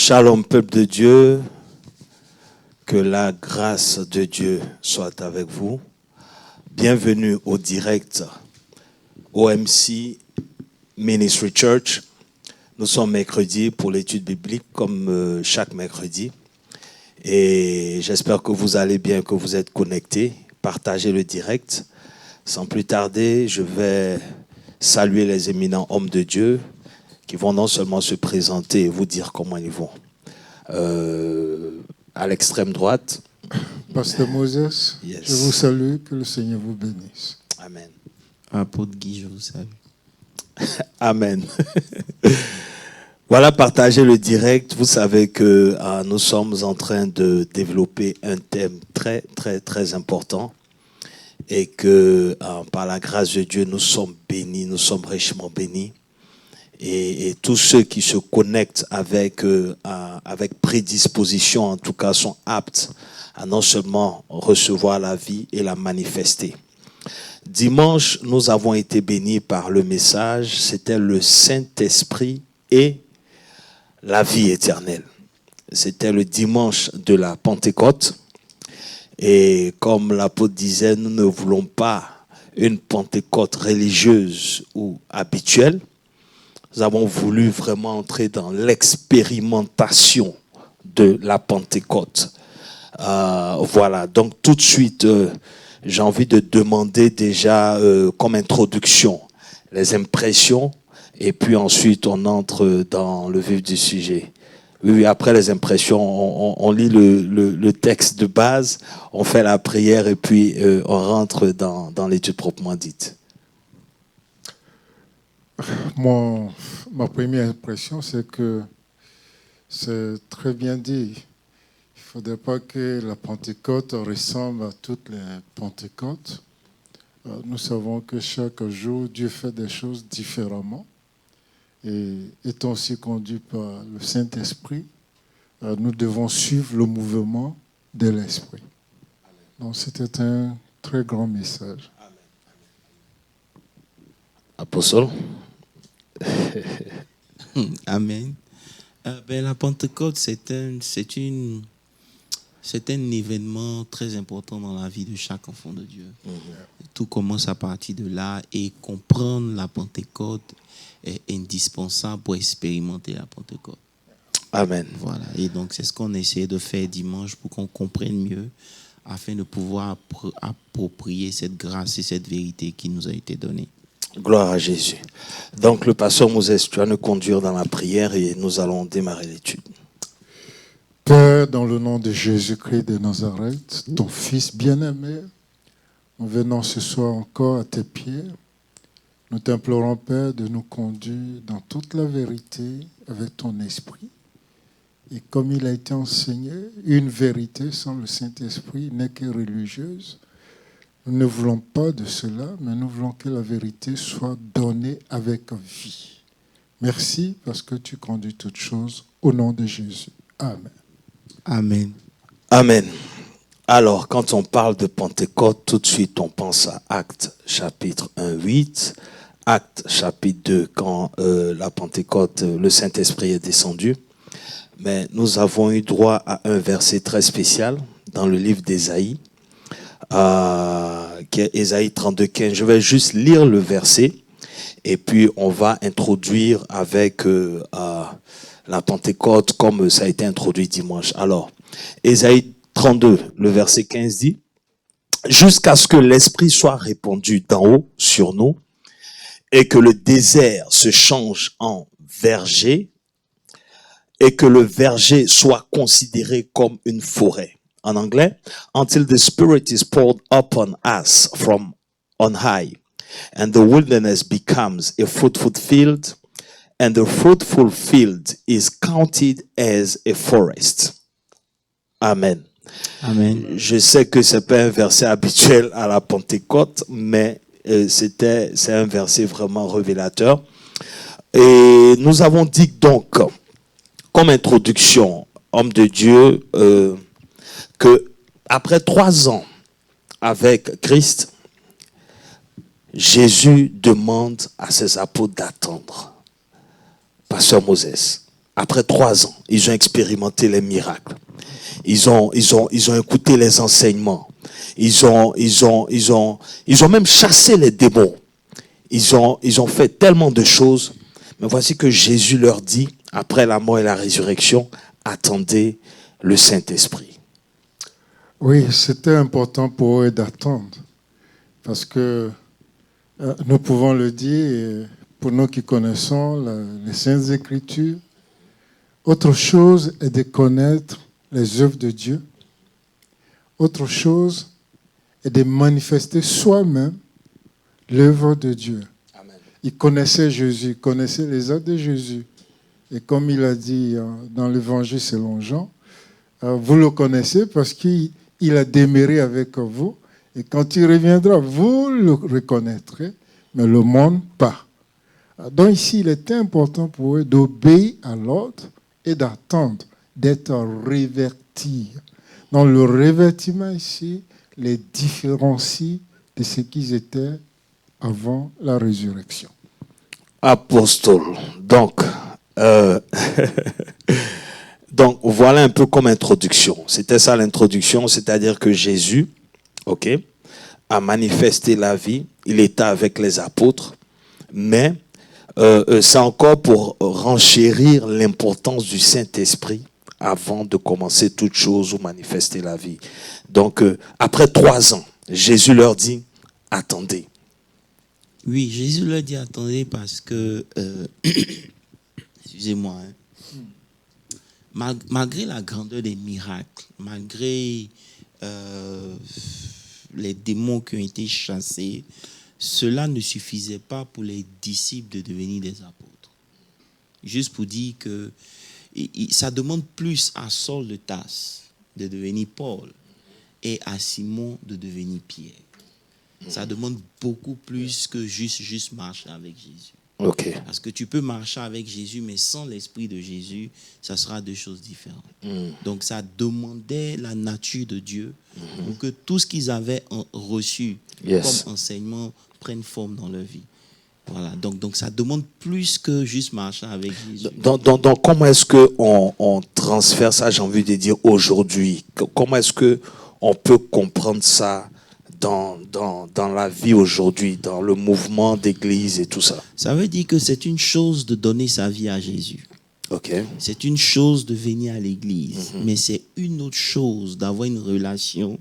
Shalom, peuple de Dieu, que la grâce de Dieu soit avec vous. Bienvenue au direct OMC Ministry Church. Nous sommes mercredi pour l'étude biblique comme chaque mercredi. Et j'espère que vous allez bien, que vous êtes connectés. Partagez le direct. Sans plus tarder, je vais saluer les éminents hommes de Dieu qui vont non seulement se présenter et vous dire comment ils vont. À l'extrême droite. Pasteur Moses, Yes. Je vous salue, que le Seigneur vous bénisse. Amen. Apôtre Guy, je vous salue. Amen. Voilà, partagez le direct. Vous savez que nous sommes en train de développer un thème très, très, très important et que par la grâce de Dieu, nous sommes bénis, nous sommes richement bénis. Et tous ceux qui se connectent avec prédisposition, en tout cas, sont aptes à non seulement recevoir la vie et la manifester. Dimanche, nous avons été bénis par le message, c'était le Saint-Esprit et la vie éternelle. C'était le dimanche de la Pentecôte. Et comme l'apôtre disait, nous ne voulons pas une Pentecôte religieuse ou habituelle. Nous avons voulu vraiment entrer dans l'expérimentation de la Pentecôte. Voilà, donc tout de suite, j'ai envie de demander déjà comme introduction les impressions et puis ensuite on entre dans le vif du sujet. Oui, après les impressions, on lit le texte de base, on fait la prière et puis on rentre dans l'étude proprement dite. Ma première impression, c'est que c'est très bien dit. Il ne faudrait pas que la Pentecôte ressemble à toutes les Pentecôtes. Nous savons que chaque jour, Dieu fait des choses différemment. Et étant aussi conduit par le Saint-Esprit, nous devons suivre le mouvement de l'Esprit. Donc c'était un très grand message. Apostole. Amen. La Pentecôte, c'est un événement très important dans la vie de chaque enfant de Dieu. Tout commence à partir de là et comprendre la Pentecôte est indispensable pour expérimenter la Pentecôte. Amen. Voilà. Et donc, c'est ce qu'on essaie de faire dimanche pour qu'on comprenne mieux afin de pouvoir approprier cette grâce et cette vérité qui nous a été donnée. Gloire à Jésus. Donc, le pasteur Moses, tu vas nous conduire dans la prière et nous allons démarrer l'étude. Père, dans le nom de Jésus-Christ de Nazareth, ton Fils bien-aimé, nous venons ce soir encore à tes pieds. Nous t'implorons, Père, de nous conduire dans toute la vérité avec ton esprit. Et comme il a été enseigné, une vérité sans le Saint-Esprit n'est que religieuse. Nous ne voulons pas de cela, mais nous voulons que la vérité soit donnée avec vie. Merci parce que tu conduis toutes choses au nom de Jésus. Amen. Amen. Amen. Alors, quand on parle de Pentecôte, tout de suite, on pense à Actes chapitre 1, 8, Actes chapitre 2, quand la Pentecôte, le Saint-Esprit est descendu. Mais nous avons eu droit à un verset très spécial dans le livre d'Ésaïe, qui est Ésaïe 32, 15. Je vais juste lire le verset et puis on va introduire avec la Pentecôte comme ça a été introduit dimanche. Alors, Ésaïe 32, le verset 15 dit « Jusqu'à ce que l'Esprit soit répandu d'en haut sur nous et que le désert se change en verger et que le verger soit considéré comme une forêt. » En anglais, « Until the Spirit is poured upon us from on high, and the wilderness becomes a fruitful field, and the fruitful field is counted as a forest. » Amen. Amen. Je sais que c'est pas un verset habituel à la Pentecôte, mais c'est un verset vraiment révélateur. Et nous avons dit donc, comme introduction, homme de Dieu, que après 3 ans avec Christ, Jésus demande à ses apôtres d'attendre. Pasteur Moses, après 3 ans, ils ont expérimenté les miracles. Ils ont écouté les enseignements. Ils ont même chassé les démons. Ils ont fait tellement de choses. Mais voici que Jésus leur dit, après la mort et la résurrection, attendez le Saint-Esprit. Oui, c'était important pour eux d'attendre. Parce que nous pouvons le dire, pour nous qui connaissons les Saintes Écritures, autre chose est de connaître les œuvres de Dieu. Autre chose est de manifester soi-même l'œuvre de Dieu. Amen. Ils connaissaient Jésus, ils connaissaient les œuvres de Jésus. Et comme il a dit dans l'Évangile selon Jean, vous le connaissez parce qu'il a demeuré avec vous. Et quand il reviendra, vous le reconnaîtrez, mais le monde pas. Donc ici, il était important pour eux d'obéir à l'ordre et d'attendre, d'être révertis. Dans le révertiment ici, les différencie de ce qu'ils étaient avant la résurrection. Apostole. Donc, donc, voilà un peu comme introduction. C'était ça l'introduction, c'est-à-dire que Jésus, a manifesté la vie. Il était avec les apôtres, mais c'est encore pour renchérir l'importance du Saint-Esprit avant de commencer toute chose ou manifester la vie. Donc, après 3 ans, Jésus leur dit, attendez. Oui, Jésus leur dit attendez parce que, excusez-moi, malgré la grandeur des miracles, malgré les démons qui ont été chassés, cela ne suffisait pas pour les disciples de devenir des apôtres. Juste pour dire que ça demande plus à Saul de Tarse de devenir Paul et à Simon de devenir Pierre. Ça demande beaucoup plus que juste marcher avec Jésus. Ok. Parce que tu peux marcher avec Jésus, mais sans l'Esprit de Jésus, ça sera 2 choses différentes. Donc ça demandait la nature de Dieu pour que tout ce qu'ils avaient reçu comme enseignement prenne forme dans leur vie. Voilà. Donc ça demande plus que juste marcher avec Jésus. Donc comment est-ce qu'on transfère ça, j'ai envie de dire, aujourd'hui? Comment est-ce qu'on peut comprendre ça dans la vie aujourd'hui, dans le mouvement d'église et tout ça? Ça veut dire que c'est une chose de donner sa vie à Jésus. Okay. C'est une chose de venir à l'église, mais c'est une autre chose d'avoir une relation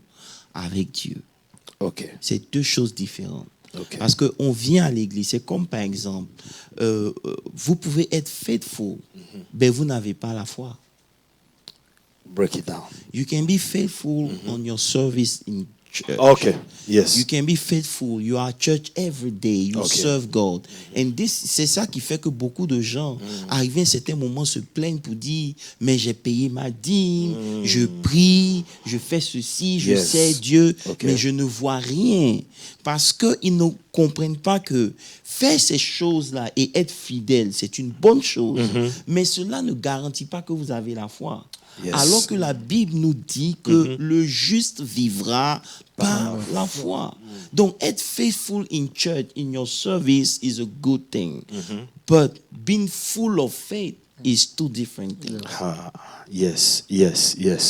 avec Dieu. Okay. C'est 2 choses différentes. Okay. Parce qu'on vient à l'église, c'est comme par exemple, vous pouvez être faithful, mais vous n'avez pas la foi. Break it down. You can be faithful on your service in church. Okay. Yes. You can be faithful. You are at church every day. You serve God. And c'est ça qui fait que beaucoup de gens, arrivés à un certain moment, se plaignent pour dire, mais j'ai payé ma dîme, je prie, je fais ceci, je sais Dieu, mais je ne vois rien. Parce qu'ils ne comprennent pas que faire ces choses-là et être fidèle, c'est une bonne chose, mais cela ne garantit pas que vous avez la foi. Yes. Alors que la Bible nous dit que le juste vivra par la foi. Donc, être faithful in church, in your service is a good thing. But being full of faith is 2 different things. Yes.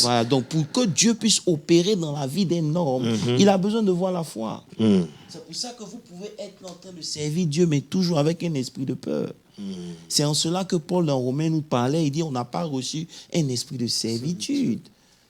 Voilà, donc pour que Dieu puisse opérer dans la vie d'un homme, il a besoin de voir la foi. C'est pour ça que vous pouvez être en train de servir Dieu, mais toujours avec un esprit de peur. C'est en cela que Paul dans Romains nous parlait, il dit on n'a pas reçu un esprit de servitude.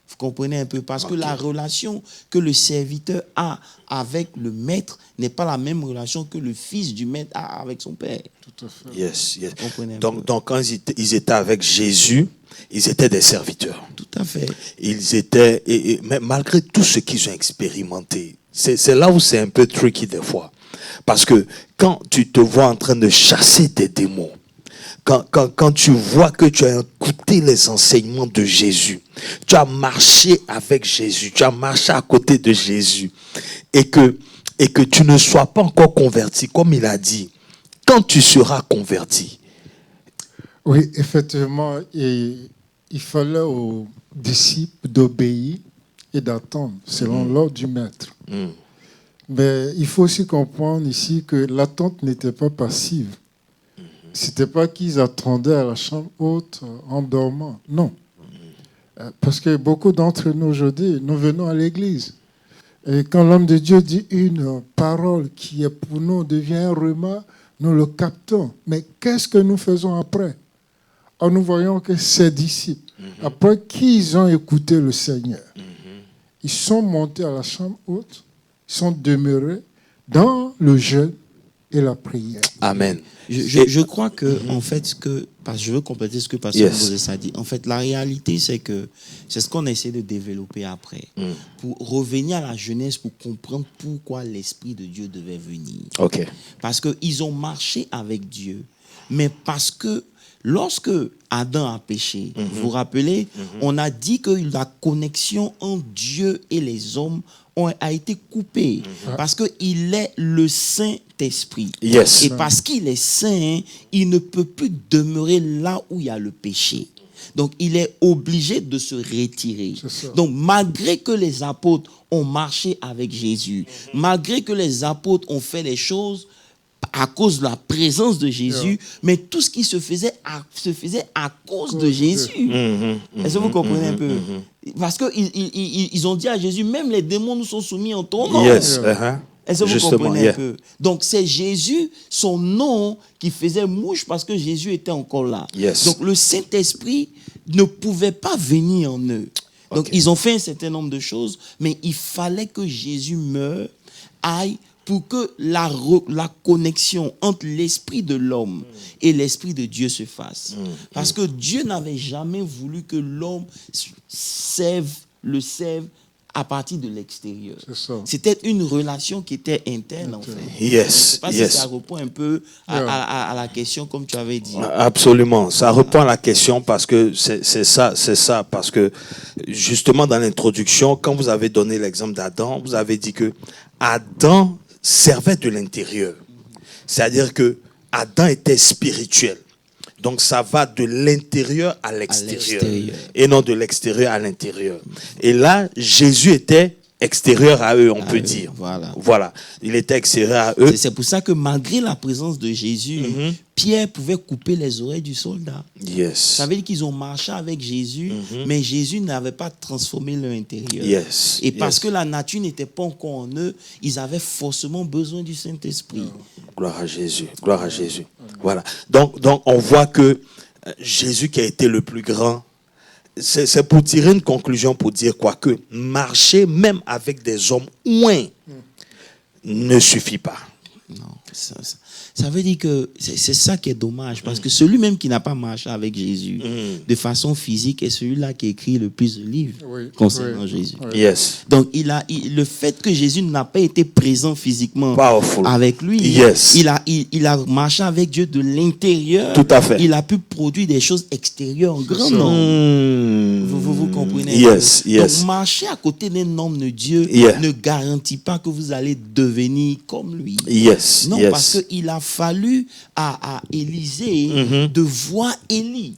Vous comprenez un peu? Parce que la relation que le serviteur a avec le maître n'est pas la même relation que le fils du maître a avec son père. Tout à fait. Yes. Vous comprenez un Donc peu? quand ils étaient avec Jésus, ils étaient des serviteurs. Tout à fait. Ils étaient, mais malgré tout ce qu'ils ont expérimenté, c'est là où c'est un peu tricky des fois. Parce que quand tu te vois en train de chasser des démons, quand tu vois que tu as écouté les enseignements de Jésus, tu as marché avec Jésus, tu as marché à côté de Jésus, et que tu ne sois pas encore converti, comme il a dit, quand tu seras converti. Oui, effectivement, il fallait aux disciples d'obéir et d'attendre selon l'ordre du maître. Mais il faut aussi comprendre ici que l'attente n'était pas passive. c'était pas qu'ils attendaient à la chambre haute en dormant. Non. Parce que beaucoup d'entre nous aujourd'hui, nous venons à l'église. Et quand l'homme de Dieu dit une parole qui est pour nous devient un remas, nous le captons. Mais qu'est-ce que nous faisons après? Alors nous voyons que ces disciples, après qu'ils ont écouté le Seigneur, ils sont montés à la chambre haute, ils sont demeurés dans le jeûne et la prière. Amen. Je crois que, en fait, parce que je veux compléter ce que Pasteur Moses a dit. En fait, la réalité, c'est que c'est ce qu'on essaie de développer après. Pour revenir à la jeunesse, pour comprendre pourquoi l'Esprit de Dieu devait venir. OK. Parce qu'ils ont marché avec Dieu, mais parce que lorsque Adam a péché, vous vous rappelez, on a dit que la connexion entre Dieu et les hommes a été coupée parce qu'il est le Saint-Esprit. Yes. Et parce qu'il est saint, il ne peut plus demeurer là où il y a le péché. Donc, il est obligé de se retirer. Donc, malgré que les apôtres ont marché avec Jésus, malgré que les apôtres ont fait les choses à cause de la présence de Jésus, mais tout ce qui se faisait à cause de Jésus. Est-ce que vous comprenez un peu? Parce qu'ils ont dit à Jésus, même les démons nous sont soumis en ton nom. Yes. Est-ce que vous comprenez un peu? Donc c'est Jésus, son nom, qui faisait mouche parce que Jésus était encore là. Yes. Donc le Saint-Esprit ne pouvait pas venir en eux. Donc ils ont fait un certain nombre de choses, mais il fallait que Jésus meure, aille, pour que la connexion entre l'esprit de l'homme et l'esprit de Dieu se fasse. Parce que Dieu n'avait jamais voulu que l'homme le serve à partir de l'extérieur. C'était une relation qui était interne, en fait. Yes. Je ne sais pas si ça répond un peu à la question, comme tu avais dit. Absolument. Ça répond à la question parce que c'est ça. Parce que justement, dans l'introduction, quand vous avez donné l'exemple d'Adam, vous avez dit que Adam servait de l'intérieur. C'est-à-dire que Adam était spirituel. Donc ça va de l'intérieur à l'extérieur. Et non de l'extérieur à l'intérieur. Et là, Jésus était extérieur à eux, on peut dire. Voilà. Il était extérieur à eux. C'est pour ça que malgré la présence de Jésus, Pierre pouvait couper les oreilles du soldat. Yes. Ça veut dire qu'ils ont marché avec Jésus, mais Jésus n'avait pas transformé leur intérieur. Yes. Et parce que la nature n'était pas encore en eux, ils avaient forcément besoin du Saint-Esprit. Gloire à Jésus. Gloire à Jésus. Voilà. Donc on voit que Jésus qui a été le plus grand, c'est pour tirer une conclusion, pour dire quoi, que marcher même avec des hommes ouins ne suffit pas. Non, ça veut dire que c'est ça qui est dommage, parce que celui même qui n'a pas marché avec Jésus de façon physique est celui-là qui écrit le plus de livres concernant Jésus. Yes. Donc le fait que Jésus n'a pas été présent physiquement avec lui, il a marché avec Dieu de l'intérieur. Tout à fait. Il a pu produire des choses extérieures en grand nombre. Vous comprenez? Yes. Donc marcher à côté d'un homme de Dieu ne garantit pas que vous allez devenir comme lui. Non, parce qu'il a fallu à Élisée de voir Élie.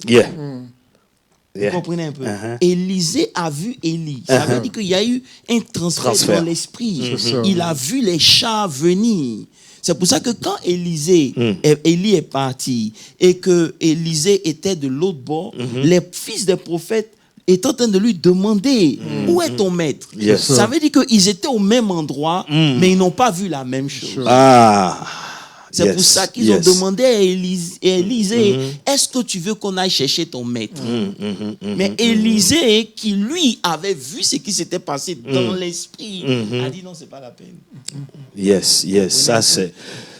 Vous comprenez un peu? Élisée a vu Élie. Ça veut dire qu'il y a eu un transfert dans l'esprit. Il a vu les chars venir. C'est pour ça que quand Élie est parti et que Élisée était de l'autre bord, les fils des prophètes est en train de lui demander où est ton maître. Ça veut dire qu'ils étaient au même endroit, mais ils n'ont pas vu la même chose. C'est pour ça qu'ils ont demandé à Élisée, est-ce que tu veux qu'on aille chercher ton maître? Mais Élisée, qui lui avait vu ce qui s'était passé dans l'esprit, a dit non, c'est pas la peine. Yes.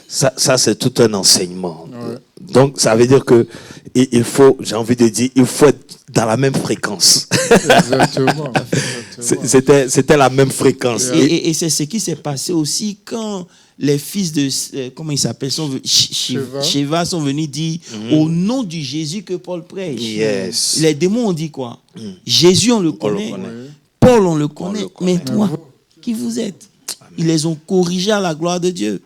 Ça c'est tout un enseignement. Donc ça veut dire que il faut, j'ai envie de dire, il faut être dans la même fréquence. Exactement. C'était la même fréquence. Et c'est ce qui s'est passé aussi quand les fils de, comment ils s'appellent, Sheva sont venus dire au nom du Jésus que Paul prêche. Les démons ont dit quoi? Jésus, on le connaît. Paul, on le connaît. Mais toi, qui vous êtes? Ils les ont corrigés à la gloire de Dieu.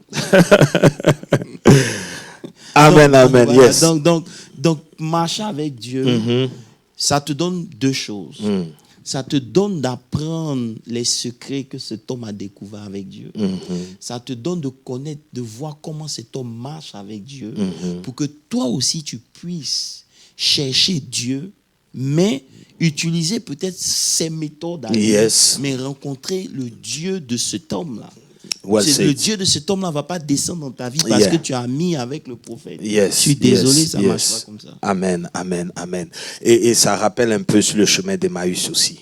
Amen. Donc, marcher avec Dieu, ça te donne deux choses. ça te donne d'apprendre les secrets que cet homme a découverts avec Dieu. Ça te donne de connaître, de voir comment cet homme marche avec Dieu, pour que toi aussi tu puisses chercher Dieu, mais utiliser peut-être ses méthodes à lui, mais rencontrer le Dieu de cet homme-là. Le Dieu de cet homme-là ne va pas descendre dans ta vie parce que tu as mis avec le prophète. Je suis désolé, ça ne marche pas comme ça. Amen, amen, amen. Et ça rappelle un peu sur le chemin d'Emmaüs aussi.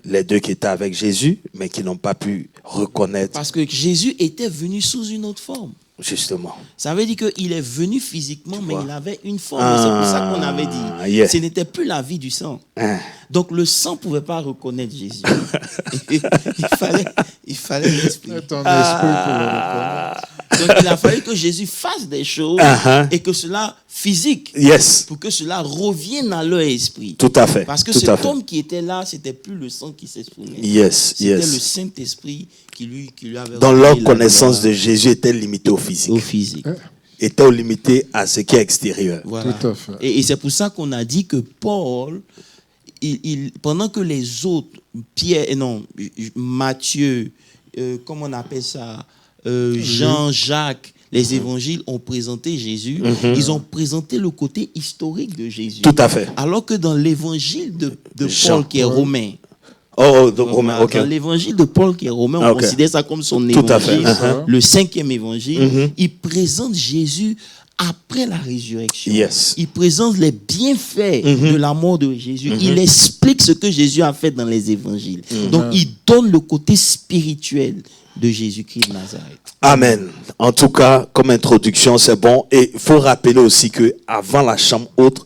Les deux qui étaient avec Jésus, mais qui n'ont pas pu reconnaître. Parce que Jésus était venu sous une autre forme. Justement. Ça veut dire qu'il est venu physiquement, mais il avait une forme. C'est pour ça qu'on avait dit, ce n'était plus la vie du sang. Donc le sang ne pouvait pas reconnaître Jésus. il fallait l'esprit. Ton esprit pour le reconnaître. Donc il a fallu que Jésus fasse des choses et que cela physique, pour que cela revienne à leur esprit. Tout à fait. Parce que cet homme qui était là, c'était plus le sang qui s'exprimait. C'était le Saint-Esprit qui lui avait. Dans leur connaissance de Jésus était limitée au physique. Au physique. Était limité à ce qui est extérieur. Voilà. Tout à fait. Et c'est pour ça qu'on a dit que Paul, pendant que les autres, Matthieu, comment on appelle ça, Jean, Jacques, les évangiles ont présenté Jésus, ils ont présenté le côté historique de Jésus. Tout à fait. Alors que dans l'évangile de Paul qui est romain, dans l'évangile de Paul qui est romain, on considère ça comme son évangile, le 5e évangile, il présente Jésus après la résurrection. Il présente les bienfaits de la mort de Jésus. Il explique ce que Jésus a fait dans les évangiles. Donc, il donne le côté spirituel de Jésus-Christ de Nazareth. Amen. En tout cas, comme introduction, c'est bon. Et il faut rappeler aussi qu'avant la chambre haute,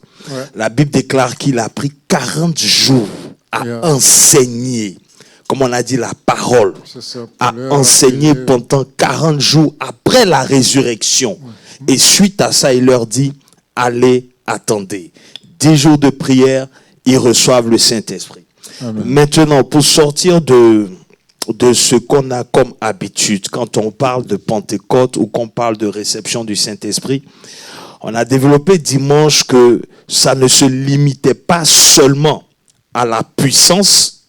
la Bible déclare qu'il a pris 40 jours à enseigner, comme on a dit, la parole, à enseigner pendant 40 jours après la résurrection. Et suite à ça, il leur dit, allez, attendez. 10 jours de prière, ils reçoivent le Saint-Esprit. Maintenant, pour sortir de ce qu'on a comme habitude, quand on parle de Pentecôte ou qu'on parle de réception du Saint-Esprit, on a développé dimanche que ça ne se limitait pas seulement à la puissance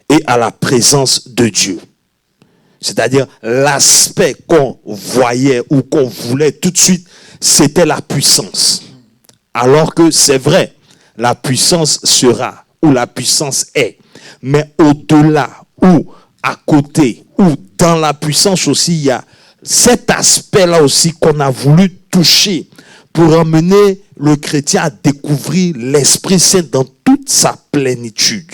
et à la présence de Dieu. C'est-à-dire l'aspect qu'on voyait ou qu'on voulait tout de suite, c'était la puissance. Alors que c'est vrai, la puissance sera ou la puissance est. Mais au-delà ou à côté ou dans la puissance aussi, il y a cet aspect-là aussi qu'on a voulu toucher pour emmener le chrétien à découvrir l'Esprit Saint dans toute sa plénitude.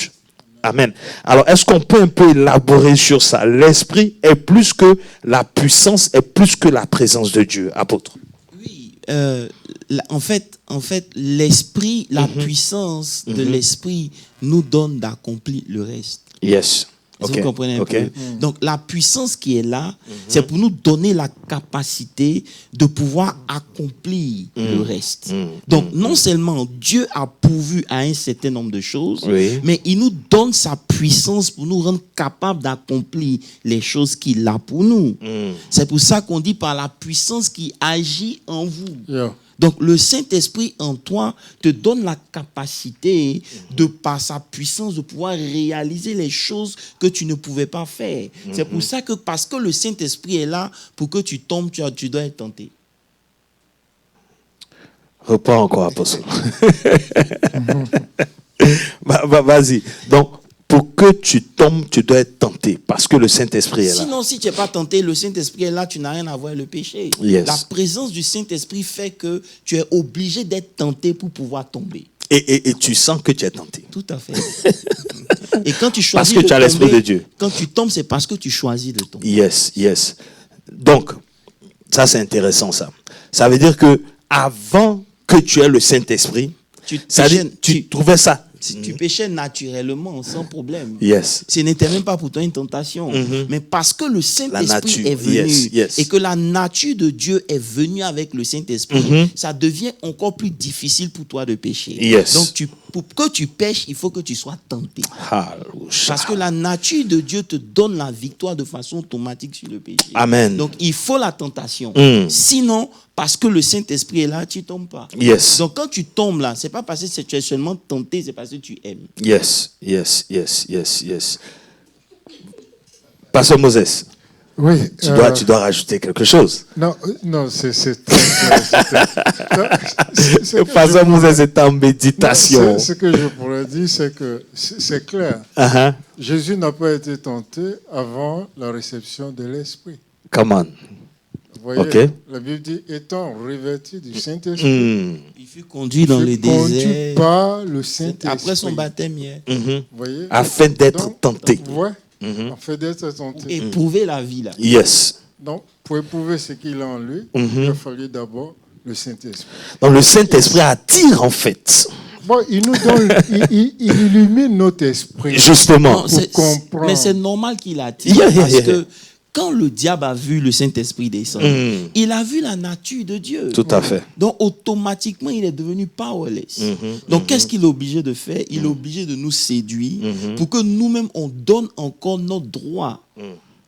Amen. Alors, est-ce qu'on peut un peu élaborer sur ça? L'Esprit est plus que la puissance, est plus que la présence de Dieu, apôtre. Oui, en fait, l'Esprit, la puissance de l'Esprit nous donne d'accomplir le reste. Vous comprenez un peu? Donc, la puissance qui est là, c'est pour nous donner la capacité de pouvoir accomplir le reste. Donc, non seulement Dieu a pourvu à un certain nombre de choses, mais il nous donne sa puissance pour nous rendre capables d'accomplir les choses qu'il a pour nous. C'est pour ça qu'on dit par la puissance qui agit en vous. Donc, le Saint-Esprit en toi te donne la capacité, de par sa puissance, de pouvoir réaliser les choses que tu ne pouvais pas faire. C'est pour ça que, parce que le Saint-Esprit est là, pour que tu tombes, tu dois être tenté. Reprends encore, apôtre. Vas-y. Donc, pour que tu tombes, tu dois être tenté, parce que le Saint-Esprit est là. Sinon, si tu n'es pas tenté, le Saint-Esprit est là, tu n'as rien à voir avec le péché. La présence du Saint-Esprit fait que tu es obligé d'être tenté pour pouvoir tomber. Et tu sens que tu es tenté. Tout à fait. Et quand tu choisis parce que tu as l'Esprit de Dieu. Quand tu tombes, c'est parce que tu choisis de tomber. Yes. Donc, ça c'est intéressant ça. Ça veut dire que avant que tu aies le Saint-Esprit, tu trouvais ça. Si tu péchais naturellement, sans problème. Ce n'était même pas pour toi une tentation. Mais parce que le Saint-Esprit est venu et que la nature de Dieu est venue avec le Saint-Esprit, ça devient encore plus difficile pour toi de pécher. Donc, pour que tu pêches, il faut que tu sois tenté. Parce que la nature de Dieu te donne la victoire de façon automatique sur le péché. Amen. Donc, il faut la tentation. Sinon, parce que le Saint-Esprit est là, tu ne tombes pas. Yes. Donc quand tu tombes là, ce n'est pas parce que tu es seulement tenté, c'est parce que tu aimes. Yes. Pasteur Moses, Oui. tu dois rajouter quelque chose. Non, c'est très clair. Pasteur Moses est en méditation. Ce que je pourrais dire, c'est que c'est clair. Uh-huh. Jésus n'a pas été tenté avant la réception de l'Esprit. Come on. Vous voyez, Okay. la Bible dit, étant revêtu du Saint-Esprit, Il fut conduit dans le conduit désert. par le Saint-Esprit. Après son baptême hier. Vous voyez? Afin d'être Donc, tenté. Ouais, en fait d'être tenté. Éprouver la vie là. Yes. Donc, pour éprouver ce qu'il a en lui, il a fallu d'abord le Saint-Esprit. Donc le Saint-Esprit attire en fait. Bon, il nous donne, il illumine notre esprit. Justement. Non, c'est- comprendre. mais c'est normal qu'il attire. Yeah, yeah, parce yeah. que quand le diable a vu le Saint-Esprit descendre, il a vu la nature de Dieu. Tout à fait. Donc, automatiquement, il est devenu powerless. Donc, qu'est-ce qu'il est obligé de faire? Il est obligé de nous séduire pour que nous-mêmes, on donne encore notre droit.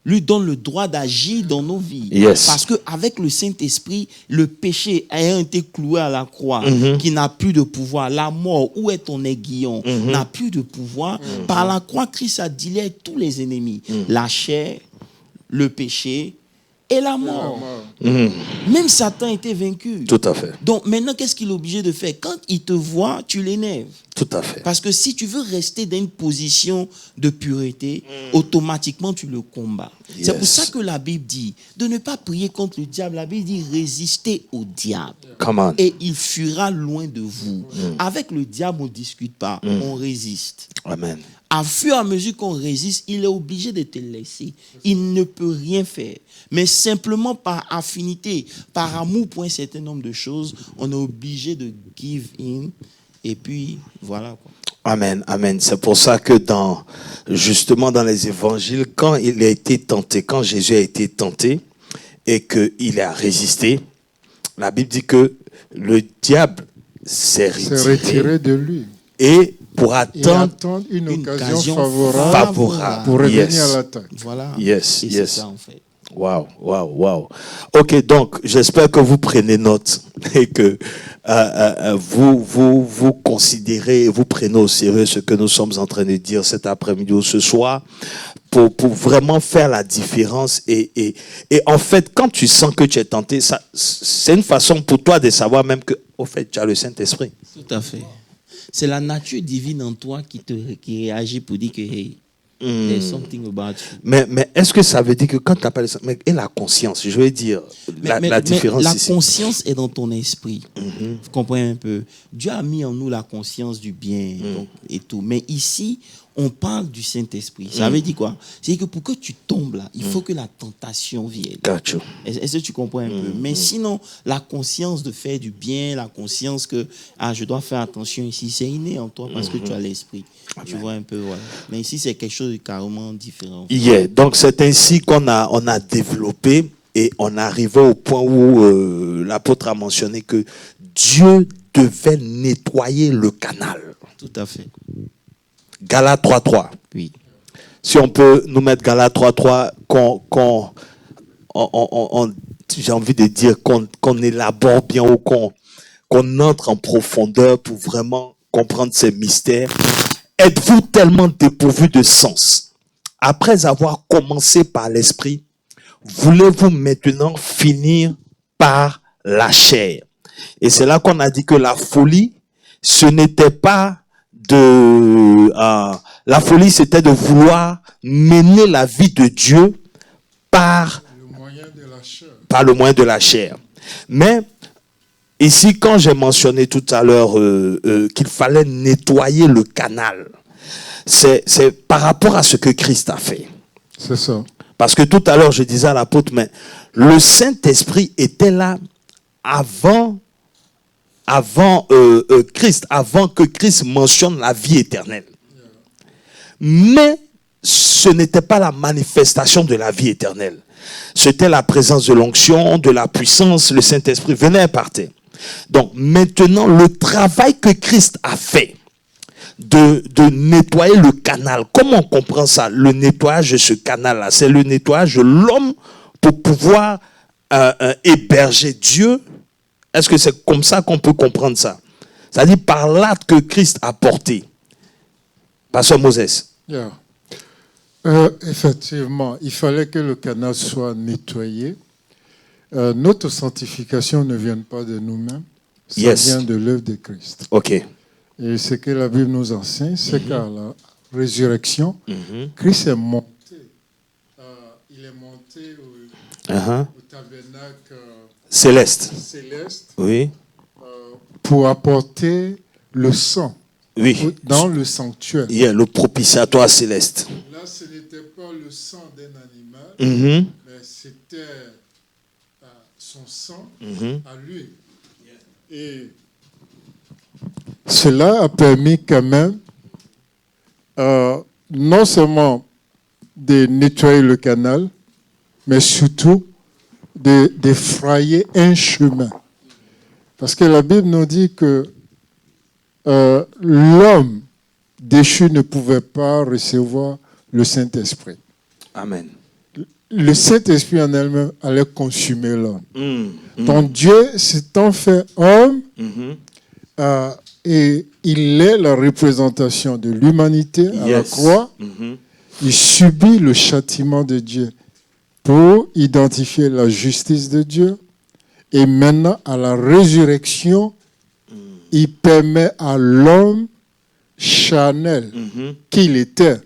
Lui donne le droit d'agir dans nos vies. Yes. Parce qu'avec le Saint-Esprit, le péché ayant été cloué à la croix, qui n'a plus de pouvoir, la mort, où est ton aiguillon, n'a plus de pouvoir. Par la croix, Christ a dealé tous les ennemis. La chair, le péché et la mort. Même Satan était vaincu. Tout à fait. Donc maintenant, qu'est-ce qu'il est obligé de faire? Quand il te voit, tu l'énerves. Tout à fait. Parce que si tu veux rester dans une position de pureté, automatiquement tu le combats. Yes. C'est pour ça que la Bible dit de ne pas prier contre le diable. La Bible dit résister au diable. Come on. Et il fuira loin de vous. Avec le diable, on ne discute pas, on résiste. Amen. À fur et à mesure qu'on résiste, il est obligé de te laisser. Il ne peut rien faire. Mais simplement par affinité, par amour pour un certain nombre de choses, on est obligé de give in. Et puis, voilà quoi. Amen, amen. C'est pour ça que justement dans les évangiles, quand il a été tenté, quand Jésus a été tenté et qu'il a résisté, la Bible dit que le diable s'est retiré de lui. et pour attendre une Une occasion occasion favorable. pour revenir Yes. à l'attaque. Voilà. Yes, Et yes. c'est ça en fait. Wow. Ok, donc j'espère que vous prenez note et que vous considérez, vous prenez au sérieux ce que nous sommes en train de dire cet après-midi ou ce soir pour vraiment faire la différence. Et en fait, quand tu sens que tu es tenté, ça, c'est une façon pour toi de savoir même que, au fait, tu as le Saint-Esprit. Tout à fait. C'est la nature divine en toi qui réagit pour dire que hey, there's something about you. Mais est-ce que ça veut dire que quand tu n'as pas le Saint-Esprit, et la conscience, je veux dire, la différence la ici. conscience est dans ton esprit. Vous comprenez un peu? Dieu a mis en nous la conscience du bien donc, et tout. Mais ici, on parle du Saint-Esprit. Ça veut dire quoi? C'est que pour que tu tombes là, il faut que la tentation vienne. Got you. Est-ce que tu comprends un peu? Mais sinon, la conscience de faire du bien, la conscience que je dois faire attention ici, c'est inné en toi parce que tu as l'esprit. Tu vois un peu, voilà. Mais ici, c'est quelque chose de carrément différent. Yeah. Donc c'est ainsi qu'on a développé et on arrivait au point où l'apôtre a mentionné que Dieu devait nettoyer le canal. Tout à fait. Galates 3.3. Oui. Si on peut nous mettre Galates 3.3, j'ai envie de dire qu'on élabore bien ou qu'on entre en profondeur pour vraiment comprendre ces mystères. Êtes-vous tellement dépourvu de sens? Après avoir commencé par l'esprit, voulez-vous maintenant finir par la chair? Et c'est là qu'on a dit que la folie, ce n'était pas la folie, c'était de vouloir mener la vie de Dieu par Le moyen de la chair. par le moyen de la chair. Mais ici, quand j'ai mentionné tout à l'heure qu'il fallait nettoyer le canal, c'est par rapport à ce que Christ a fait. C'est ça. Parce que tout à l'heure, je disais à l'apôtre, mais le Saint-Esprit était là avant Christ, avant que Christ mentionne la vie éternelle. Mais ce n'était pas la manifestation de la vie éternelle. C'était la présence de l'onction, de la puissance, le Saint-Esprit venait et partait. Donc maintenant, le travail que Christ a fait de nettoyer le canal, comment on comprend ça? Le nettoyage de ce canal-là, c'est le nettoyage de l'homme pour pouvoir héberger Dieu Est-ce que c'est comme ça qu'on peut comprendre ça? C'est-à-dire par l'acte que Christ a porté. Pasteur Moses. Yeah. Effectivement, il fallait que le canal soit nettoyé. Notre sanctification ne vient pas de nous-mêmes, ça vient de l'œuvre de Christ. Ok. Et ce que la Bible nous enseigne, c'est qu'à la résurrection, Christ est monté. Il est monté au tabernacle céleste. Oui. Pour apporter le sang. Oui. Dans le sanctuaire. Il y a le propitiatoire céleste. Là, ce n'était pas le sang d'un animal, mais c'était son sang à lui. Et cela a permis quand même non seulement de nettoyer le canal, mais surtout de frayer un chemin. Parce que la Bible nous dit que l'homme déchu ne pouvait pas recevoir le Saint-Esprit. Amen. Le Saint-Esprit en elle-même allait consumer l'homme. Donc Dieu s'étant fait homme, et il est la représentation de l'humanité à la croix, il subit le châtiment de Dieu pour identifier la justice de Dieu. Et maintenant, à la résurrection, il permet à l'homme charnel qu'il était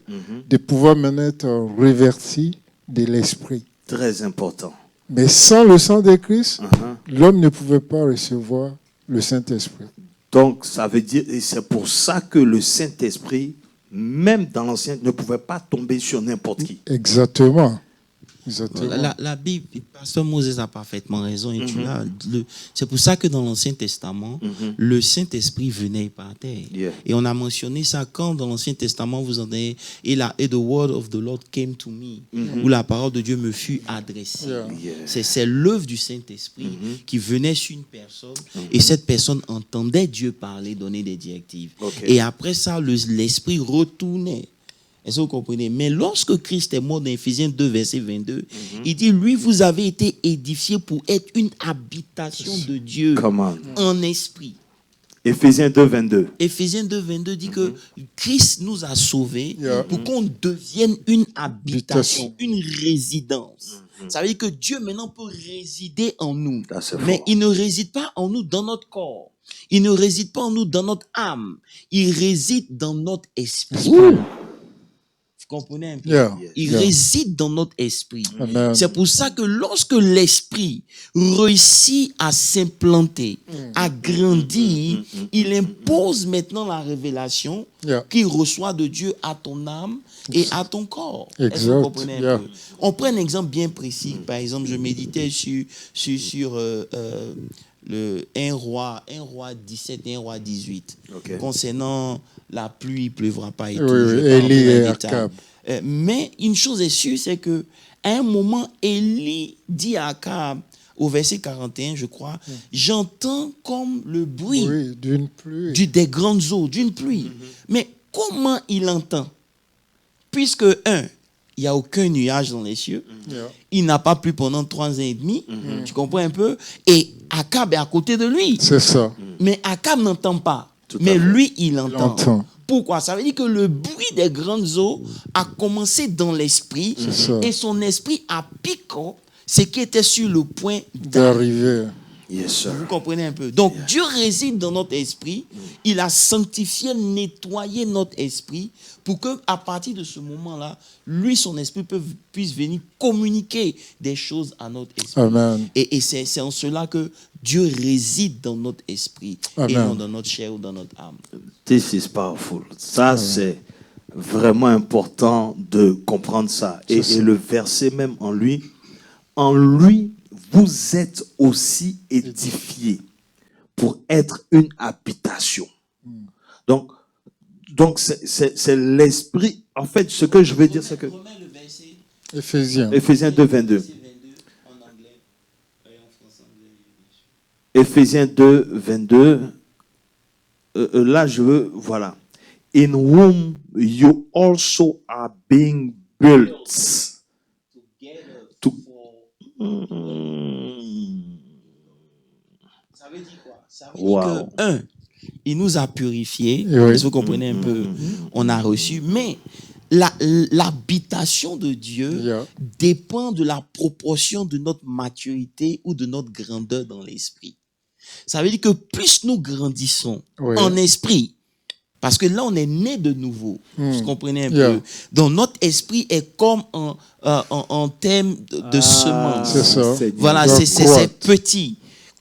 de pouvoir maintenant être reverti de l'esprit. Très important. Mais sans le sang de Christ, l'homme ne pouvait pas recevoir le Saint-Esprit. Donc, ça veut dire, et c'est pour ça que le Saint-Esprit, même dans l'Ancien, ne pouvait pas tomber sur n'importe qui. Exactement. La Bible, Pasteur Moses a parfaitement raison. Et c'est pour ça que dans l'Ancien Testament, le Saint-Esprit venait par terre. Et on a mentionné ça quand dans l'Ancien Testament, vous entendez, et the word of the Lord came to me, où la parole de Dieu me fut adressée. C'est l'œuvre du Saint-Esprit qui venait sur une personne, et cette personne entendait Dieu parler, donner des directives. Et après ça, l'Esprit retournait. Est-ce que vous comprenez? Mais lorsque Christ est mort dans Éphésiens 2, verset 22, il dit, lui, vous avez été édifié pour être une habitation de Dieu en esprit. Éphésiens 2, 22. Éphésiens 2, 22 dit que Christ nous a sauvés pour qu'on devienne une habitation, une résidence. Ça veut dire que Dieu maintenant peut résider en nous. Mais il ne réside pas en nous dans notre corps. Il ne réside pas en nous dans notre âme. Il réside dans notre esprit. Vous comprenez un peu? Il réside dans notre esprit. C'est pour ça que lorsque l'esprit réussit à s'implanter, à grandir, il impose maintenant la révélation qu'il reçoit de Dieu à ton âme et à ton corps. Est-ce que vous comprenez un peu? On prend un exemple bien précis. Par exemple, je méditais sur le 1 roi 17 et 1 roi 18 concernant la pluie, il pleuvra pas et tout. Élie et Akab. Mais une chose est sûre, c'est que à un moment, Élie dit à Akab, au verset 41, je crois, j'entends comme le bruit d'une pluie, des grandes eaux, d'une pluie. Mais comment il entend? Puisque, il n'y a aucun nuage dans les cieux. Il n'a pas plu pendant 3 ans et demi. Tu comprends un peu? Et Akab est à côté de lui. C'est ça. Mais Akab n'entend pas. Mais lui, il entend. Pourquoi? Ça veut dire que le bruit des grandes eaux a commencé dans l'esprit. Et son esprit a piqué ce qui était sur le point d'arriver. Vous comprenez un peu? Donc, Dieu réside dans notre esprit. Il a sanctifié, nettoyé notre esprit pour qu'à partir de ce moment-là, lui, son esprit puisse venir communiquer des choses à notre esprit. Amen. Et c'est en cela que Dieu réside dans notre esprit et non dans notre chair ou dans notre âme. This is powerful. Ça, c'est vraiment important de comprendre ça. Et le verset même en lui, vous êtes aussi édifiés pour être une habitation. Donc c'est l'esprit. En fait, ce que je veux dire, c'est que Éphésiens 2, 22. Éphésiens 2, 22. Là, je veux, voilà. In whom you also are being built. Ça veut Ça veut dire Wow. que, il nous a purifiés. Oui. Est-ce que vous comprenez un peu? On a reçu. Mais l'habitation de Dieu Yeah. dépend de la proportion de notre maturité ou de notre grandeur dans l'esprit. Ça veut dire que plus nous grandissons Oui. en esprit, parce que là, on est né de nouveau. Vous comprenez un Yeah. peu? Donc, notre esprit est comme en termes de semence. C'est ça. Seigneur. Voilà, Doit c'est croître. petit.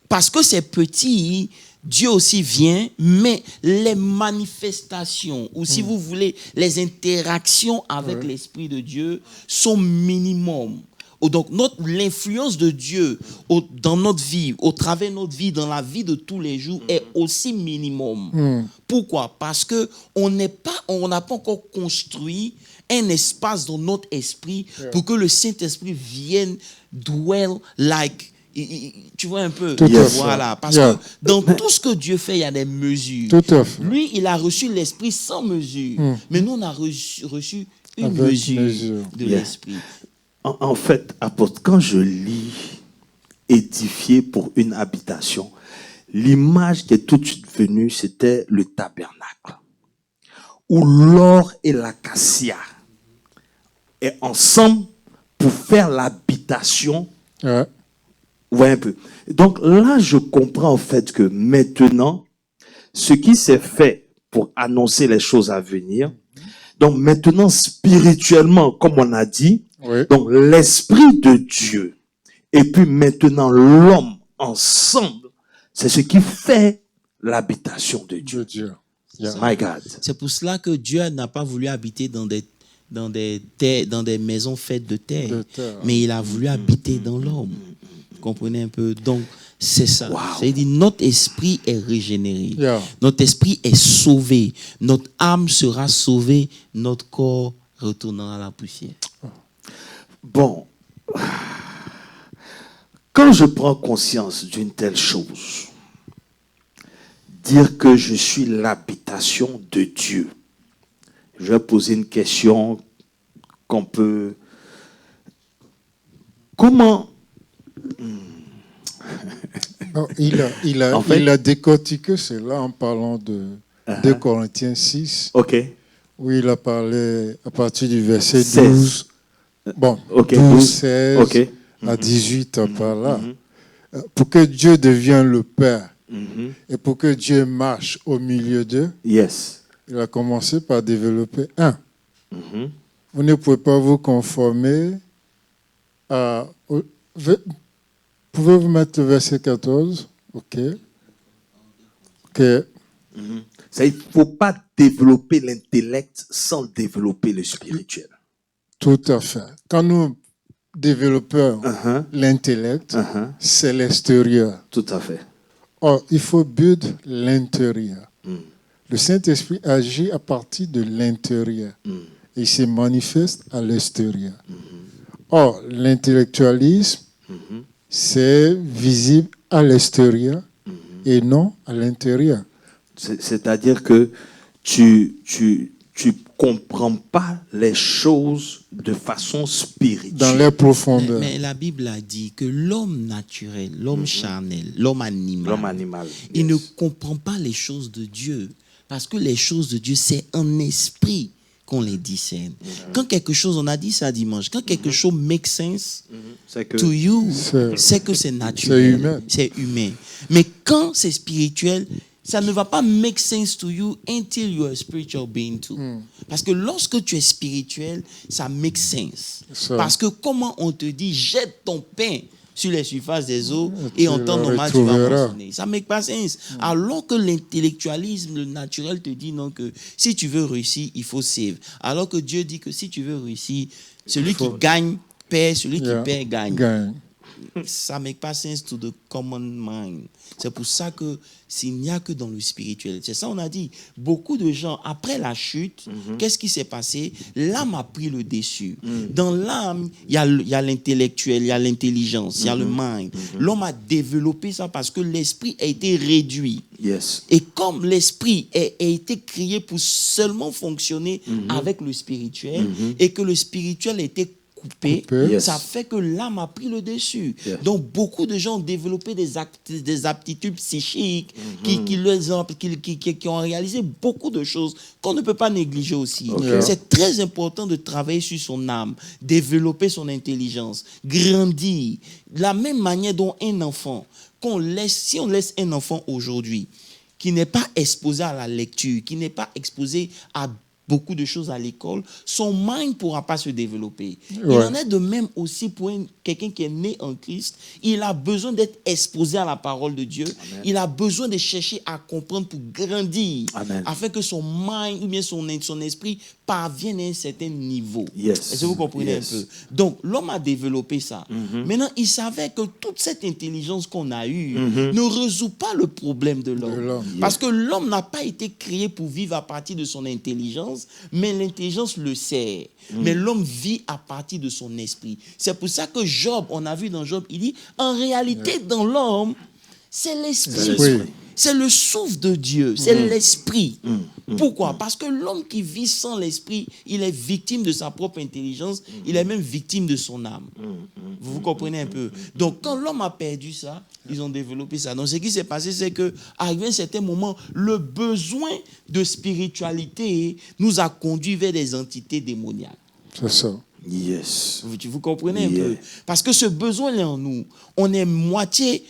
Parce que c'est petit, Dieu aussi vient, mais les manifestations, ou si vous voulez, les interactions avec l'Esprit de Dieu sont minimum. Donc, l'influence de Dieu dans notre vie, au travers de notre vie, dans la vie de tous les jours, est aussi minimum. Pourquoi? Parce que on n'a pas encore construit un espace dans notre esprit pour que le Saint-Esprit vienne dwell like. Tu vois un peu? Tout à fait. Voilà. Parce Yeah. que dans tout ce que Dieu fait, il y a des mesures. Tout à fait. Lui, il a reçu l'Esprit sans mesure. Mais nous, on a reçu une Avec mesure. de Yeah. l'Esprit. En fait, apôtre, quand je lis édifié pour une habitation, l'image qui est tout de suite venue, c'était le tabernacle, où l'or et l'acacia est ensemble pour faire l'habitation. Ouais. Vous voyez un peu. Donc là, je comprends en fait que maintenant, ce qui s'est fait pour annoncer les choses à venir, donc maintenant, spirituellement, comme on a dit, Oui. donc l'Esprit de Dieu et puis maintenant l'homme ensemble, c'est ce qui fait l'habitation de Dieu. De Dieu. Yeah. My God. C'est pour cela que Dieu n'a pas voulu habiter dans des maisons faites de terre, De terre. mais il a voulu habiter dans l'homme. Vous comprenez un peu? Donc, c'est ça. Wow. C'est-à-dire, notre esprit est régénéré. Yeah. Notre esprit est sauvé. Notre âme sera sauvée. Notre corps retournera à la poussière. Bon, quand je prends conscience d'une telle chose, dire que je suis l'habitation de Dieu, je vais poser une question qu'on peut... Comment... Non, En fait- il a décortiqué cela en parlant de 2 Corinthiens 6, Ok, où il a parlé à partir du verset 16. 12. Bon, ok, 12, 16 ok. à 18 par là. Pour que Dieu devienne le Père et pour que Dieu marche au milieu d'eux, Yes. il a commencé par développer un. Vous ne pouvez pas vous conformer à... Pouvez-vous mettre le verset 14? Ok. Ok. Il ne faut pas développer l'intellect sans développer le spirituel. Tout à fait. Quand nous développons l'intellect, Uh-huh. c'est l'extérieur. Tout à fait. Or, il faut build l'intérieur. Le Saint-Esprit agit à partir de l'intérieur. Et il se manifeste à l'extérieur. Or, l'intellectualisme, c'est visible à l'extérieur et non à l'intérieur. C'est-à-dire que tu comprends pas les choses de façon spirituelle. Dans les profondeurs. Mais la Bible a dit que l'homme naturel, l'homme charnel, l'homme animal, L'homme animal. il ne Yes. comprend pas les choses de Dieu. Parce que les choses de Dieu, c'est un esprit qu'on les discerne. Quand quelque chose, on a dit ça dimanche, quand quelque chose make sense C'est que to you, C'est- c'est que c'est naturel, humain. c'est humain. Mais quand c'est spirituel, ça ne va pas make sense to you until you are a spiritual being too. Parce que lorsque tu es spirituel, ça make sense. Ça. Parce que comment on te dit, jette ton pain sur les surfaces des eaux Tu et en temps le normal, tu vas retrouveras. moissonner. Ça ne make pas sens. Alors que l'intellectualisme, le naturel te dit non que si tu veux réussir, il faut save. Alors que Dieu dit que si tu veux réussir, celui qui gagne perd, celui qui Yeah. perd gagne. Gagne. Ça make pas sense to the common mind. C'est pour ça que s'il n'y a que dans le spirituel. C'est ça on a dit. Beaucoup de gens, après la chute, qu'est-ce qui s'est passé? L'âme a pris le dessus. Dans l'âme, il y a l'intellectuel, il y a l'intelligence, il y a le mind. L'homme a développé ça parce que l'esprit a été réduit. yes. Et comme l'esprit a été créé pour seulement fonctionner avec le spirituel et que le spirituel a été coupé, Coupé. ça fait que l'âme a pris le dessus. Yes. Donc, beaucoup de gens ont développé des aptitudes psychiques qui ont réalisé beaucoup de choses qu'on ne peut pas négliger aussi. Okay. C'est très important de travailler sur son âme, développer son intelligence, grandir. De la même manière dont un enfant, si on laisse un enfant aujourd'hui qui n'est pas exposé à la lecture, qui n'est pas exposé à beaucoup de choses à l'école, son mind ne pourra pas se développer. Il Ouais. en est de même aussi pour quelqu'un qui est né en Christ. Il a besoin d'être exposé à la parole de Dieu. Amen. Il a besoin de chercher à comprendre pour grandir, Amen. afin que son mind ou bien son esprit parvienne à un certain niveau. Yes. Est-ce que vous comprenez Yes. un peu? Donc, l'homme a développé ça. Maintenant, il savait que toute cette intelligence qu'on a eue ne résout pas le problème de De l'homme. l'homme. Parce que l'homme n'a pas été créé pour vivre à partir de son intelligence, mais l'intelligence le sert. Mais l'homme vit à partir de son esprit. C'est pour ça que Job, on a vu dans Job, il dit, en réalité, dans l'homme, c'est l'esprit. Oui. C'est le souffle de Dieu, c'est l'esprit. Pourquoi? Parce que l'homme qui vit sans l'esprit, il est victime de sa propre intelligence, il est même victime de son âme. Vous comprenez un peu? Donc, quand l'homme a perdu ça, ils ont développé ça. Donc, ce qui s'est passé, c'est que, arrivé à un certain moment, le besoin de spiritualité nous a conduits vers des entités démoniaques. C'est ça. Yes. Vous comprenez un Yeah. peu? Parce que ce besoin est en nous. On est moitié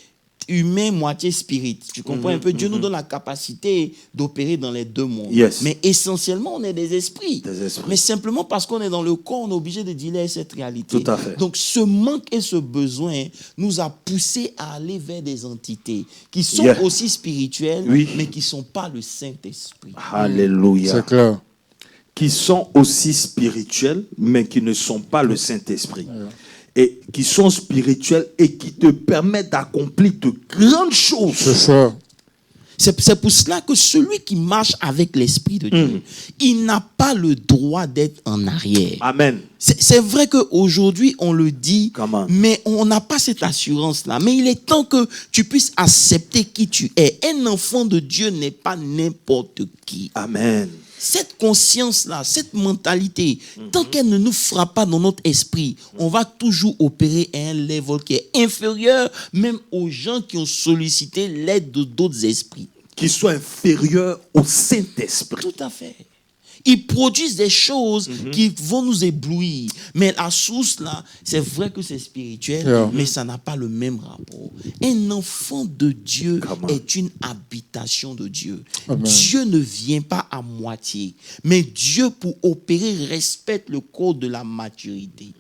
humain, moitié spirit. Tu comprends un peu? Dieu nous donne la capacité d'opérer dans les deux mondes. Yes. Mais essentiellement, on est des esprits. Des esprits. Mais simplement parce qu'on est dans le corps, on est obligé de dealer avec cette réalité. Tout à fait. Donc, ce manque et ce besoin nous a poussé à aller vers des entités qui sont Yeah. aussi spirituelles, Oui. mais qui ne sont pas le Saint-Esprit. Alléluia. C'est clair. Qui sont aussi spirituels, mais qui ne sont pas le Saint-Esprit. Et qui sont spirituels et qui te permettent d'accomplir de grandes C'est choses. ça. C'est pour cela que celui qui marche avec l'Esprit de Dieu, il n'a pas le droit d'être en arrière. Amen. C'est vrai qu'aujourd'hui, on le dit, Comment? mais on n'a pas cette assurance-là. Mais il est temps que tu puisses accepter qui tu es. Un enfant de Dieu n'est pas n'importe qui. Amen. Cette conscience-là, cette mentalité, tant qu'elle ne nous frappe pas dans notre esprit, on va toujours opérer à un level qui est inférieur même aux gens qui ont sollicité l'aide d'autres esprits. Qui sont inférieurs au Saint-Esprit. Tout à fait. Ils produisent des choses qui vont nous éblouir. Mais la source, là, c'est vrai que c'est spirituel, Yeah. mais ça n'a pas le même rapport. Un enfant de Dieu Comment? est une habitation de Dieu. Amen. Dieu ne vient pas à moitié. Mais Dieu, pour opérer, respecte le code de la maturité.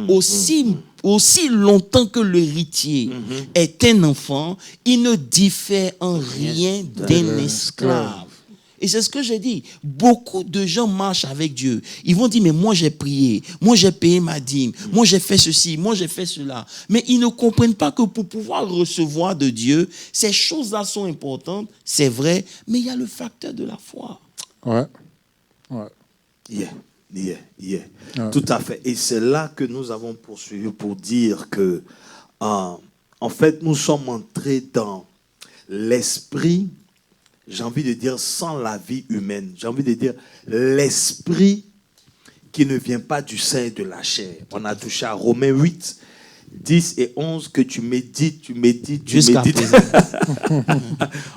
Aussi longtemps que l'héritier est un enfant, il ne diffère en rien d'un esclave. Et c'est ce que j'ai dit. Beaucoup de gens marchent avec Dieu. Ils vont dire, mais moi j'ai prié, moi j'ai payé ma dîme, moi j'ai fait ceci, moi j'ai fait cela. Mais ils ne comprennent pas que pour pouvoir recevoir de Dieu, ces choses-là sont importantes, c'est vrai, mais il y a le facteur de la foi. Ouais. Ouais. Yeah, yeah, yeah. Ouais. Tout à fait. Et c'est là que nous avons poursuivi pour dire que, en fait, nous sommes entrés dans l'esprit, j'ai envie de dire, sans la vie humaine. J'ai envie de dire, l'esprit qui ne vient pas du sein et de la chair. On a touché à Romains 8, 10 et 11, que tu médites. Jusqu'à présent.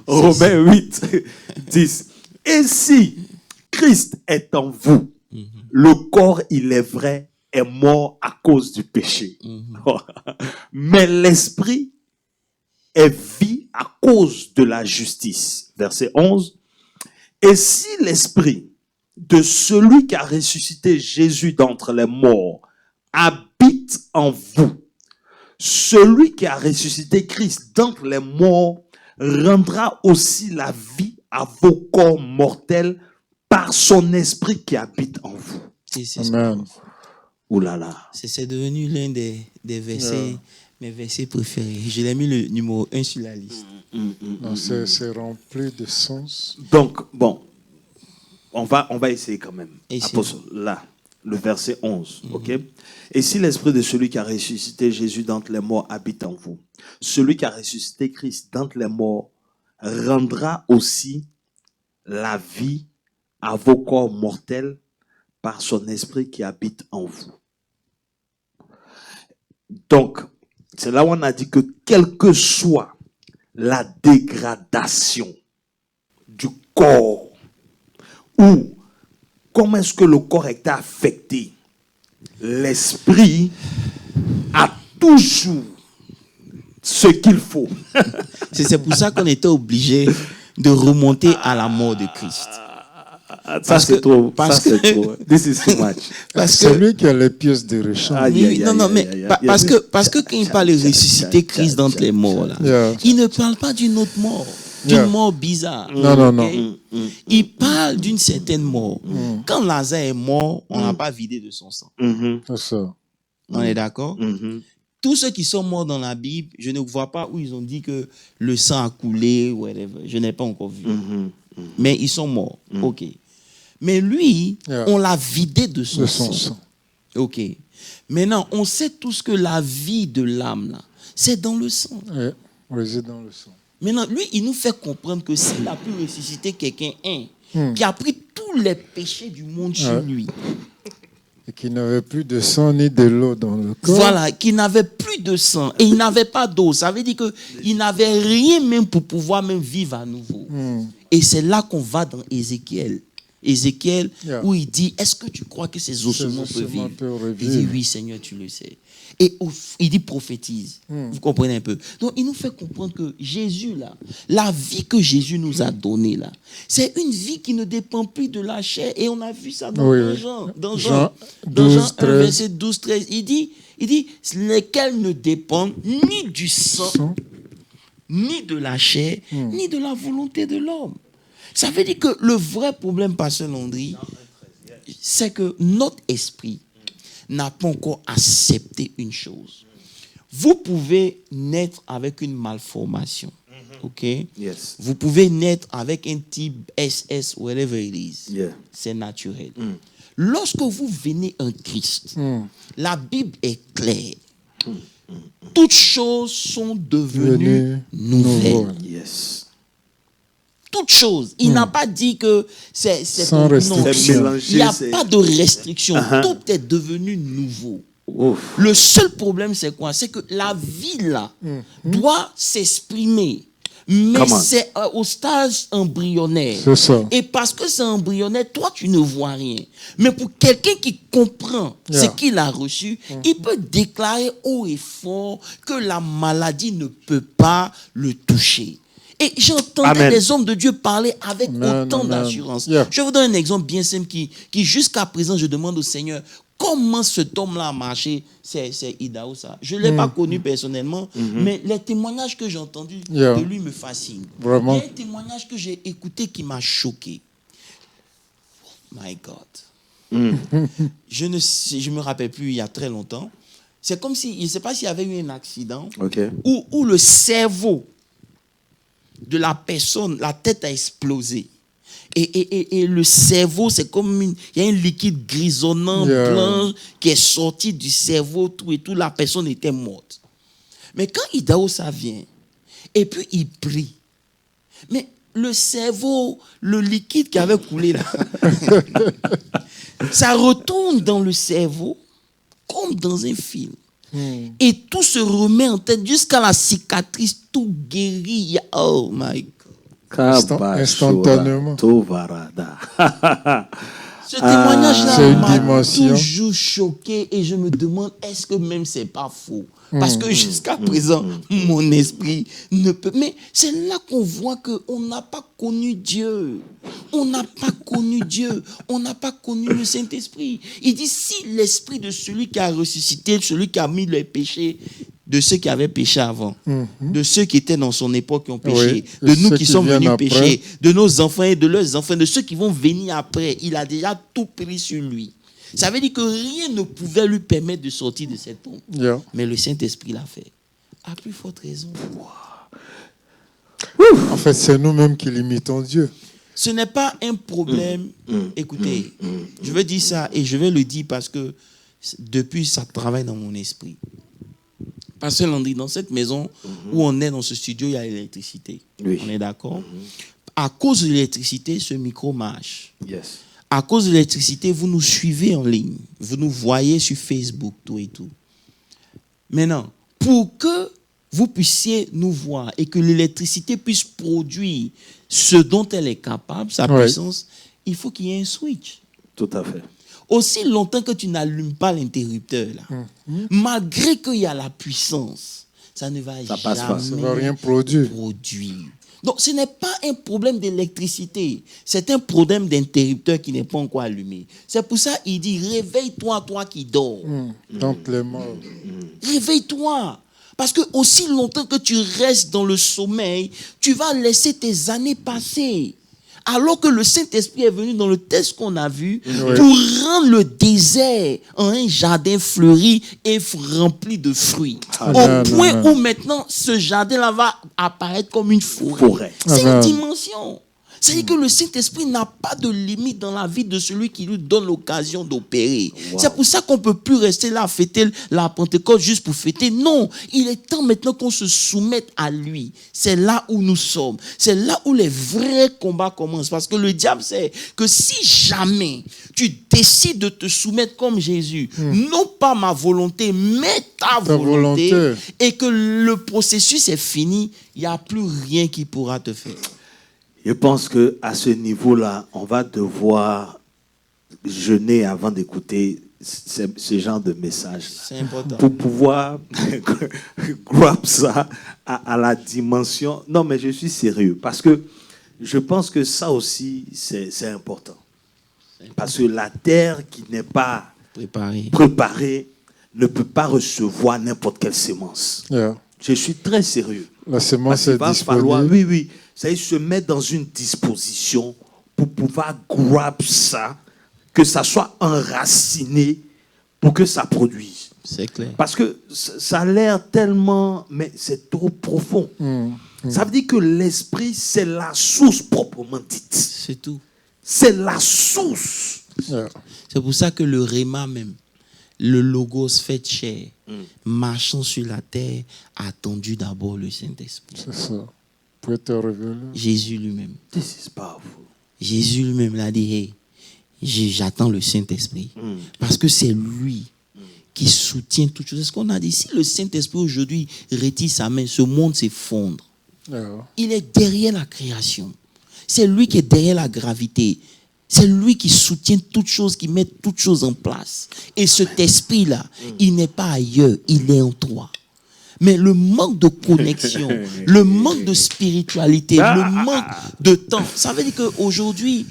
Romains 8, 10. Et si Christ est en vous, le corps, il est vrai, est mort à cause du péché. Mais l'esprit est vie à cause de la justice. Verset 11. Et si l'esprit de celui qui a ressuscité Jésus d'entre les morts habite en vous, celui qui a ressuscité Christ d'entre les morts rendra aussi la vie à vos corps mortels par son esprit qui habite en vous. Amen. Ouh là là. C'est devenu l'un des versets, mes versets préférés. Je l'ai mis le numéro 1 sur la liste. Non, c'est rempli de sens. Donc, bon, on va essayer quand même. Essaye. Apôtre, là, le verset 11, ok? Et si l'esprit de celui qui a ressuscité Jésus d'entre les morts habite en vous, celui qui a ressuscité Christ d'entre les morts rendra aussi la vie à vos corps mortels par son esprit qui habite en vous. Donc, c'est là où on a dit que quelle que soit la dégradation du corps ou comment est-ce que le corps est affecté, l'esprit a toujours ce qu'il faut. C'est pour ça qu'on était obligé de remonter à la mort de Christ. Ça, c'est trop. This is too much. C'est lui qui a les pièces de rechange. Parce que quand il parle de ressusciter Christ d'entre les morts, là, il ne parle pas d'une autre mort, d'une mort bizarre. Non. Il parle d'une certaine mort. Quand Lazare est mort, on n'a pas vidé de son sang. C'est ça. On est d'accord? Tous ceux qui sont morts dans la Bible, je ne vois pas où ils ont dit que le sang a coulé, whatever. Je n'ai pas encore vu. Mais ils sont morts. OK. Mais lui, on l'a vidé de son sang. OK. Maintenant, on sait tous que la vie de l'âme, là, c'est dans le sang. Oui, dans le sang. Maintenant, lui, il nous fait comprendre que s'il a pu ressusciter quelqu'un, qui a pris tous les péchés du monde sur lui, et qui n'avait plus de sang ni de l'eau dans le corps. Voilà, qui n'avait plus de sang et il n'avait pas d'eau. Ça veut dire qu'il n'avait rien même pour pouvoir même vivre à nouveau. Et c'est là qu'on va dans Ézéchiel. Ézéchiel, où il dit, est-ce que tu crois que ces ossements peuvent vivre? Il dit, oui Seigneur, tu le sais. Et il dit, prophétise. Vous comprenez un peu? Donc, il nous fait comprendre que Jésus, là, la vie que Jésus nous a donnée, là, c'est une vie qui ne dépend plus de la chair. Et on a vu ça dans Jean 1, verset 12, 13. Il dit, lesquels ne dépendent ni du sang, ni de la chair, ni de la volonté de l'homme. Ça veut dire que le vrai problème, Pasteur Landry, c'est que notre esprit n'a pas encore accepté une chose. Vous pouvez naître avec une malformation. OK? Yes. Vous pouvez naître avec un type SS, whatever it is. Yeah. C'est naturel. Lorsque vous venez en Christ, la Bible est claire. Toutes choses sont devenues nouvelles. Yes. Toutes choses. Il n'a pas dit que c'est sans restriction. Non, il n'y a pas de restriction. Tout est devenu nouveau. Le seul problème, c'est quoi? C'est que la vie, là, doit s'exprimer. Mais c'est au stade embryonnaire. C'est ça. Et parce que c'est embryonnaire, toi, tu ne vois rien. Mais pour quelqu'un qui comprend ce qu'il a reçu, il peut déclarer haut et fort que la maladie ne peut pas le toucher. Et j'entendais les hommes de Dieu parler avec autant d'assurance. Je vous donne un exemple bien simple qui jusqu'à présent, je demande au Seigneur, comment cet homme-là a marché? C'est Idaoussa. Je ne l'ai pas connu personnellement, mais les témoignages que j'ai entendus de lui me fascinent. Vraiment. Il y a un témoignage que j'ai écouté qui m'a choqué. Oh my God. Je ne me rappelle plus, il y a très longtemps. C'est comme si, je ne sais pas s'il y avait eu un accident où le cerveau de la personne, la tête a explosé. Et le cerveau, c'est comme il y a un liquide grisonnant, blanc, qui est sorti du cerveau, tout et tout. La personne était morte. Mais quand Idaoussa vient, et puis il prie, mais le cerveau, le liquide qui avait coulé là, ça retourne dans le cerveau comme dans un film. Et tout se remet en tête jusqu'à la cicatrice, tout guérit. Oh my God. Instantanément. Ce témoignage-là m'a dimension. toujours choqué et je me demande, est-ce que même c'est pas faux? Parce que jusqu'à présent, mon esprit ne peut... Mais c'est là qu'on voit qu'on n'a pas connu Dieu. On n'a pas connu Dieu. On n'a pas connu le Saint-Esprit. Il dit, si l'esprit de celui qui a ressuscité, celui qui a mis les péchés de ceux qui avaient péché avant, de ceux qui étaient dans son époque qui ont péché, de nous qui sommes venus pécher, de nos enfants et de leurs enfants, de ceux qui vont venir après, il a déjà tout pris sur lui. Ça veut dire que rien ne pouvait lui permettre de sortir de cette tombe. Mais le Saint-Esprit l'a fait. À plus forte raison. En fait, c'est nous-mêmes qui limitons Dieu. Ce n'est pas un problème. Écoutez, je veux dire ça et je vais le dire parce que depuis, ça travaille dans mon esprit. Pasteur Landry, dans cette maison où on est dans ce studio, il y a l'électricité. On est d'accord? À cause de l'électricité, ce micro marche. À cause de l'électricité, vous nous suivez en ligne. Vous nous voyez sur Facebook, tout et tout. Maintenant, pour que vous puissiez nous voir et que l'électricité puisse produire ce dont elle est capable, sa puissance, il faut qu'il y ait un switch. Tout à fait. Aussi longtemps que tu n'allumes pas l'interrupteur, là, malgré qu'il y a la puissance, ça ne va jamais rien produire. Donc, ce n'est pas un problème d'électricité, c'est un problème d'interrupteur qui n'est pas encore allumé. C'est pour ça qu'il dit, réveille-toi, toi qui dors. Donc les morts. Réveille-toi. Parce que aussi longtemps que tu restes dans le sommeil, tu vas laisser tes années passer. Alors que le Saint-Esprit est venu dans le texte qu'on a vu pour rendre le désert en un jardin fleuri et rempli de fruits. Au point où maintenant ce jardin-là va apparaître comme une forêt. C'est une dimension. C'est-à-dire que le Saint-Esprit n'a pas de limite dans la vie de celui qui lui donne l'occasion d'opérer. C'est pour ça qu'on ne peut plus rester là à fêter la Pentecôte juste pour fêter. Non, il est temps maintenant qu'on se soumette à lui. C'est là où nous sommes. C'est là où les vrais combats commencent. Parce que le diable sait que si jamais tu décides de te soumettre comme Jésus, non pas ma volonté, mais ta volonté, et que le processus est fini, il n'y a plus rien qui pourra te faire. Je pense qu'à ce niveau-là, on va devoir jeûner avant d'écouter ce genre de message. C'est important. Pour pouvoir grab ça à la dimension. Non, mais je suis sérieux. Parce que je pense que ça aussi, c'est important. Parce que la terre qui n'est pas préparée ne peut pas recevoir n'importe quelle sémence. Je suis très sérieux. La sémence est disponible. Oui. C'est se mettre dans une disposition pour pouvoir grab ça, que ça soit enraciné pour que ça produise. C'est clair. Parce que ça a l'air tellement, mais c'est trop profond. Ça veut dire que l'esprit, c'est la source proprement dite. C'est tout. C'est la source. C'est pour ça que le Réma même, le Logos fait chair, marchant sur la terre, a attendu d'abord le Saint-Esprit. C'est ça. Pour te révéler. Jésus lui-même. This is powerful. Jésus lui-même l'a dit, hey, j'attends le Saint-Esprit. Parce que c'est lui qui soutient toutes choses. C'est ce qu'on a dit. Si le Saint-Esprit aujourd'hui retire sa main, ce monde s'effondre. Il est derrière la création. C'est lui qui est derrière la gravité. C'est lui qui soutient toutes choses, qui met toutes choses en place. Et cet esprit-là, il n'est pas ailleurs, il est en toi. Mais le manque de connexion, le manque de spiritualité, le manque de temps, ça veut dire qu'aujourd'hui,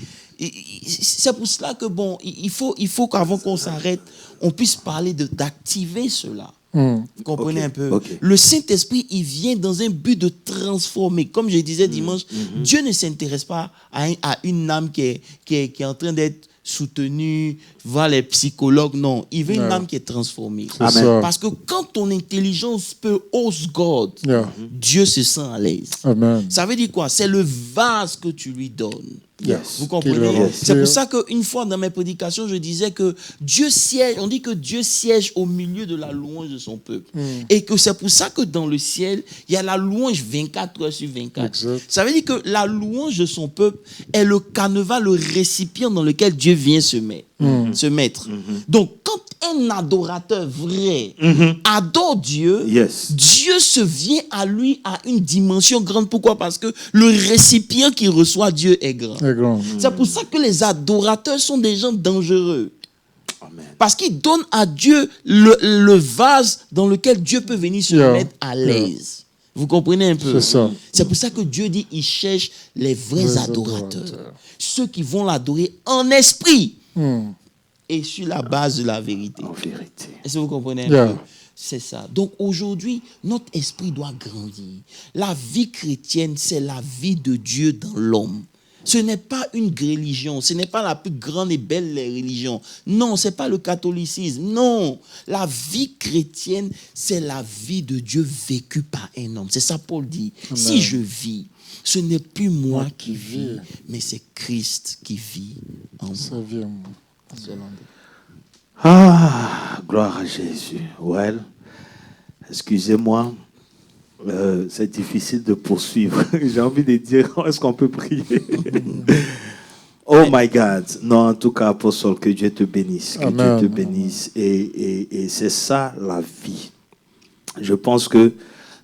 c'est pour cela que bon, il faut qu'avant qu'on s'arrête, on puisse parler d'activer cela. Vous comprenez un peu? Le Saint-Esprit, il vient dans un but de transformer. Comme je disais dimanche, Dieu ne s'intéresse pas à une âme qui est en train d'être soutenue, voir les psychologues. Non, il veut une âme qui est transformée. Amen. Parce que quand ton intelligence peut host God, Dieu se sent à l'aise. Ça veut dire quoi? C'est le vase que tu lui donnes. Vous comprenez? C'est pour ça qu'une fois dans mes prédications, je disais que Dieu siège, on dit que Dieu siège au milieu de la louange de son peuple. Et que c'est pour ça que dans le ciel, il y a la louange 24 heures sur 24. Exact. Ça veut dire que la louange de son peuple est le canevas, le récipient dans lequel Dieu vient se mettre. Donc, quand un adorateur vrai adore Dieu, Dieu se vient à lui à une dimension grande. Pourquoi? Parce que le récipient qui reçoit Dieu est grand. C'est pour ça que les adorateurs sont des gens dangereux. Amen. Parce qu'ils donnent à Dieu le vase dans lequel Dieu peut venir se mettre à l'aise. Vous comprenez un peu? C'est ça. C'est pour ça que Dieu dit il cherche les vrais adorateurs. Ceux qui vont l'adorer en esprit et sur la base de la vérité. En vérité. Est-ce que vous comprenez un peu? C'est ça. Donc aujourd'hui, notre esprit doit grandir. La vie chrétienne, c'est la vie de Dieu dans l'homme. Ce n'est pas une religion, ce n'est pas la plus grande et belle des religions. Non, ce n'est pas le catholicisme. Non, la vie chrétienne, c'est la vie de Dieu vécue par un homme. C'est ça Paul dit. Si je vis, ce n'est plus moi qui vis, mais c'est Christ qui vit en moi. Ah, gloire à Jésus. Well, excusez-moi. C'est difficile de poursuivre. J'ai envie de dire, est-ce qu'on peut prier? Oh my God. Non, en tout cas, apôtre, que Dieu te bénisse. Que Dieu te bénisse. Et c'est ça la vie. je pense que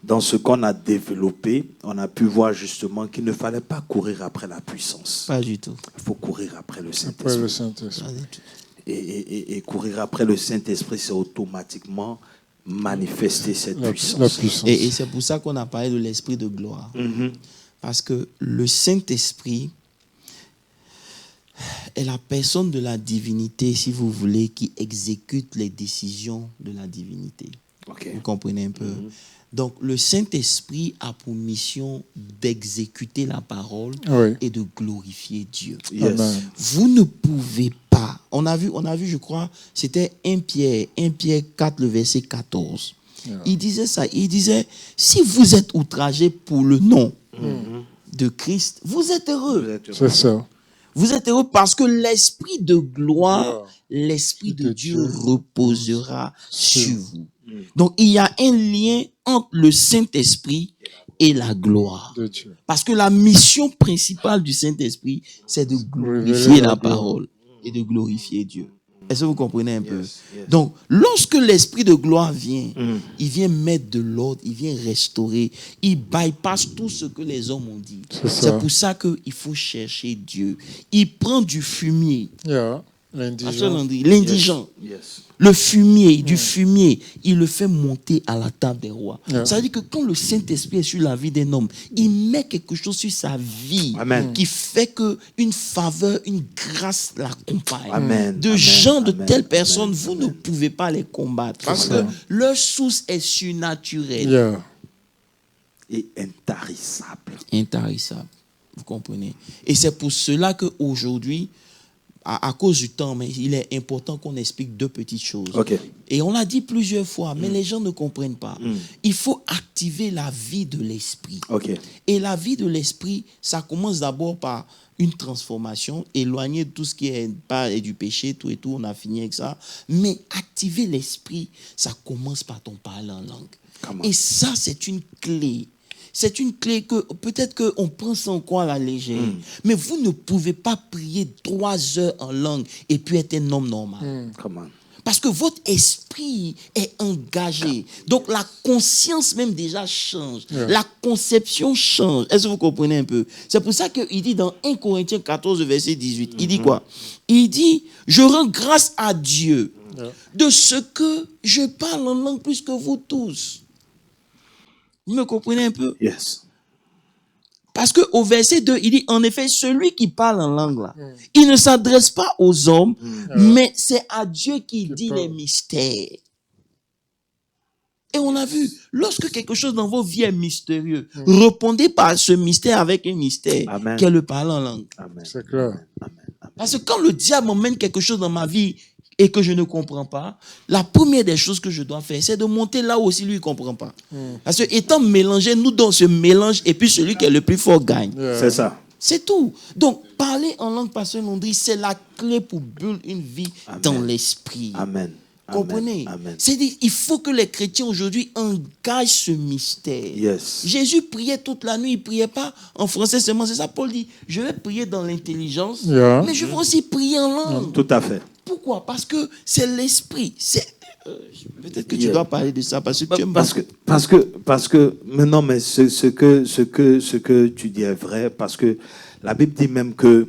dans ce qu'on a développé, on a pu voir justement qu'il ne fallait pas courir après la puissance. Pas du tout. Il faut courir après le Après Saint-Esprit. le Saint-Esprit. Pas du tout. Et courir après le Saint-Esprit, c'est automatiquement manifester cette La puissance. puissance. Et c'est pour ça qu'on a parlé de l'esprit de gloire. Parce que le Saint-Esprit est la personne de la divinité, si vous voulez, qui exécute les décisions de la divinité. Ok. Vous comprenez un peu? Donc, le Saint-Esprit a pour mission d'exécuter la parole Oui. et de glorifier Dieu. Yes. Amen. Vous ne pouvez pas. On a vu, je crois, c'était 1 Pierre 4, le verset 14. Yeah. Il disait ça. Il disait, si vous êtes outragés pour le nom de Christ, vous êtes heureux. C'est ça. Vous êtes heureux parce que l'esprit de gloire, Yeah. l'esprit de De Dieu Dieu reposera sur sur vous. Donc, il y a un lien entre le Saint-Esprit et la gloire. De Dieu. Parce que la mission principale du Saint-Esprit, c'est de glorifier Révéler la la gloire. parole et de glorifier Dieu. Est-ce que vous comprenez un peu? Yes. Donc, lorsque l'Esprit de gloire vient, il vient mettre de l'ordre, il vient restaurer, il bypasse tout ce que les hommes ont dit. C'est ça. C'est pour ça qu'il faut chercher Dieu. Il prend du fumier. Yeah. Pasteur L'indigent. Landry, l'indigent. Yes. Le fumier, du fumier, il le fait monter à la table des rois. Yeah. Ça veut dire que quand le Saint-Esprit est sur la vie d'un homme, il met quelque chose sur sa vie Amen. qui fait qu'une faveur, une grâce l'accompagne. Amen. De Amen. gens de Amen. telles personnes, Amen. vous ne pouvez pas les combattre parce que ça. leur source est surnaturelle, Yeah. Et intarissable. intarissable. Vous comprenez? Et c'est pour cela qu'aujourd'hui, à cause du temps, mais il est important qu'on explique deux petites choses. Ok. Et on l'a dit plusieurs fois, mais les gens ne comprennent pas. Il faut activer la vie de l'esprit. Ok. Et la vie de l'esprit, ça commence d'abord par une transformation, éloigner de tout ce qui est pas et du péché, tout et tout, on a fini avec ça. Mais activer l'esprit, ça commence par ton parler en langue. Come on. Et ça, c'est une clé. C'est une clé que peut-être qu'on prend ça encore à la légère. Mais vous ne pouvez pas prier 3 heures en langue et puis être un homme normal. Come on. Parce que votre esprit est engagé. Donc la conscience même déjà change. La conception change. Est-ce que vous comprenez un peu? C'est pour ça qu'il dit dans 1 Corinthiens 14, verset 18, il dit quoi? Il dit, je rends grâce à Dieu de ce que je parle en langue plus que vous tous. Vous me comprenez un peu? Yes. Parce qu'au verset 2, il dit, en effet, celui qui parle en langue, là, il ne s'adresse pas aux hommes, mais c'est à Dieu qui dit parle. les mystères. Et on a vu, lorsque quelque chose dans vos vies est mystérieux, répondez par ce mystère avec un mystère, Amen. qui est le parler en langue. Amen. C'est clair. Amen. Amen. Parce que quand le diable m'emmène quelque chose dans ma vie et que je ne comprends pas, la première des choses que je dois faire, c'est de monter là où aussi lui ne comprend pas. Parce que étant mélangés, nous dans ce mélange, et puis celui qui est le plus fort gagne. Yeah. C'est ça. C'est tout. Donc, parler en langue, Pasteur Landry, c'est la clé pour build une vie Amen. dans l'esprit. Amen. Comprenez? Amen. C'est-à-dire, il faut que les chrétiens aujourd'hui engagent ce mystère. Yes. Jésus priait toute la nuit, il ne priait pas en français seulement. C'est ça, Paul dit, je vais prier dans l'intelligence, Yeah. mais je vais aussi prier en langue. Tout à fait. Pourquoi? Parce que c'est l'esprit. Peut-être que tu Yeah. dois parler de ça parce que tu aimes Parce que maintenant, mais ce que tu dis est vrai, parce que la Bible dit même que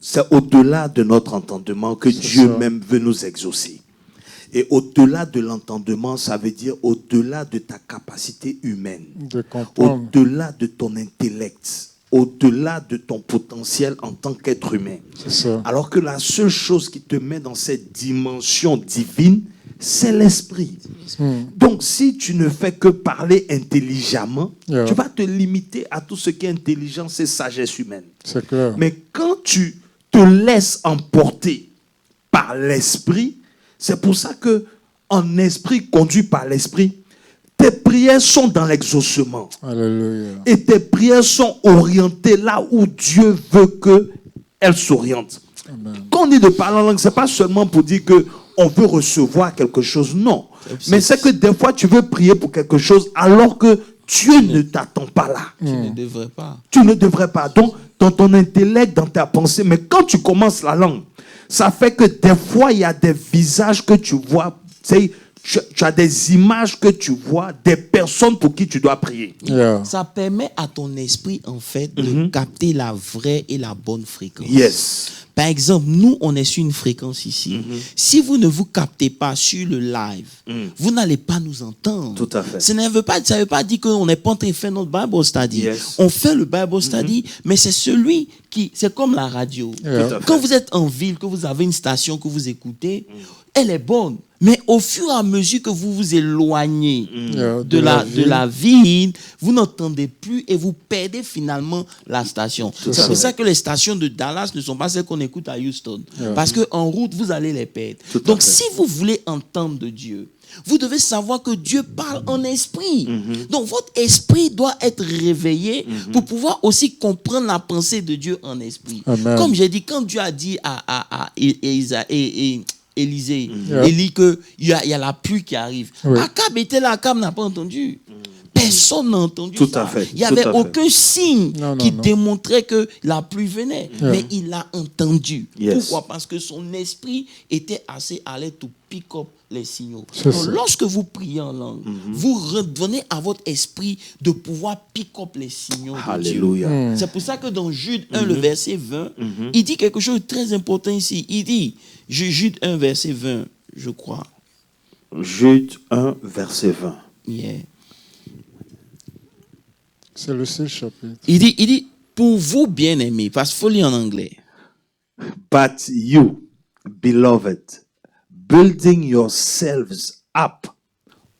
c'est au-delà de notre entendement que Dieu ça. même veut nous exaucer. Et au-delà de l'entendement, ça veut dire au-delà de ta capacité humaine, De comprendre. au-delà de ton intellect, au-delà de ton potentiel en tant qu'être humain. C'est ça. Alors que la seule chose qui te met dans cette dimension divine, c'est l'esprit. Donc, si tu ne fais que parler intelligemment, Yeah. tu vas te limiter à tout ce qui est intelligence et sagesse humaine. C'est clair. Mais quand tu te laisses emporter par l'esprit, c'est pour ça que en esprit, conduit par l'esprit, tes prières sont dans l'exaucement. Alléluia. Et tes prières sont orientées là où Dieu veut qu'elles s'orientent. Amen. Quand on dit de parler en langue, ce n'est pas seulement pour dire qu'on veut recevoir quelque chose, non. Mais c'est que des fois, tu veux prier pour quelque chose alors que Dieu ne t'attend pas là. Tu ne devrais pas. Tu ne devrais pas. Donc, dans ton intellect, dans ta pensée, mais quand tu commences la langue, ça fait que des fois, il y a des visages que tu vois, tu sais, tu as des images que tu vois, des personnes pour qui tu dois prier. Yeah. Ça permet à ton esprit, en fait, de capter la vraie et la bonne fréquence. Yes. Par exemple, nous, on est sur une fréquence ici. Si vous ne vous captez pas sur le live, vous n'allez pas nous entendre. Tout à fait. Ça ne veut pas dire qu'on n'est pas en train de faire notre Bible study. Yes. On fait le Bible study, mais c'est celui qui... C'est comme la radio. Yeah. Tout à fait. Quand vous êtes en ville, que vous avez une station que vous écoutez, elle est bonne. Mais au fur et à mesure que vous vous éloignez Yeah, de la ville, vous n'entendez plus et vous perdez finalement la station. C'est pour ça que les stations de Dallas ne sont pas celles qu'on écoute à Houston. Yeah. Parce qu'en route, vous allez les perdre. Tout à Donc, fait. si vous voulez entendre de Dieu, vous devez savoir que Dieu parle en esprit. Donc, votre esprit doit être réveillé pour pouvoir aussi comprendre la pensée de Dieu en esprit. Amen. Comme j'ai dit, quand Dieu a dit à Élisée, Yeah. Élie, qu'il y a la pluie qui arrive. Oui. Akab était là, Akab n'a pas entendu. Personne n'a entendu Tout ça. à fait, Il n'y avait tout à fait. aucun signe Non, qui non. démontrait que la pluie venait. Yeah. Mais il a entendu. Yes. Pourquoi? Parce que son esprit était assez alerte pour pick up les signaux. C'est Donc, ça. lorsque vous priez en langue, vous redonnez à votre esprit de pouvoir pick up les signaux de Dieu. Alléluia. C'est pour ça que dans Jude 1, le verset 20, il dit quelque chose de très important ici. Il dit, Jude 1, verset 20, je crois. Jude 1, verset 20. Yeah. C'est le seul chapitre. Il dit, pour vous bien-aimés, parce qu'il faut lire en anglais. But you, beloved, building yourselves up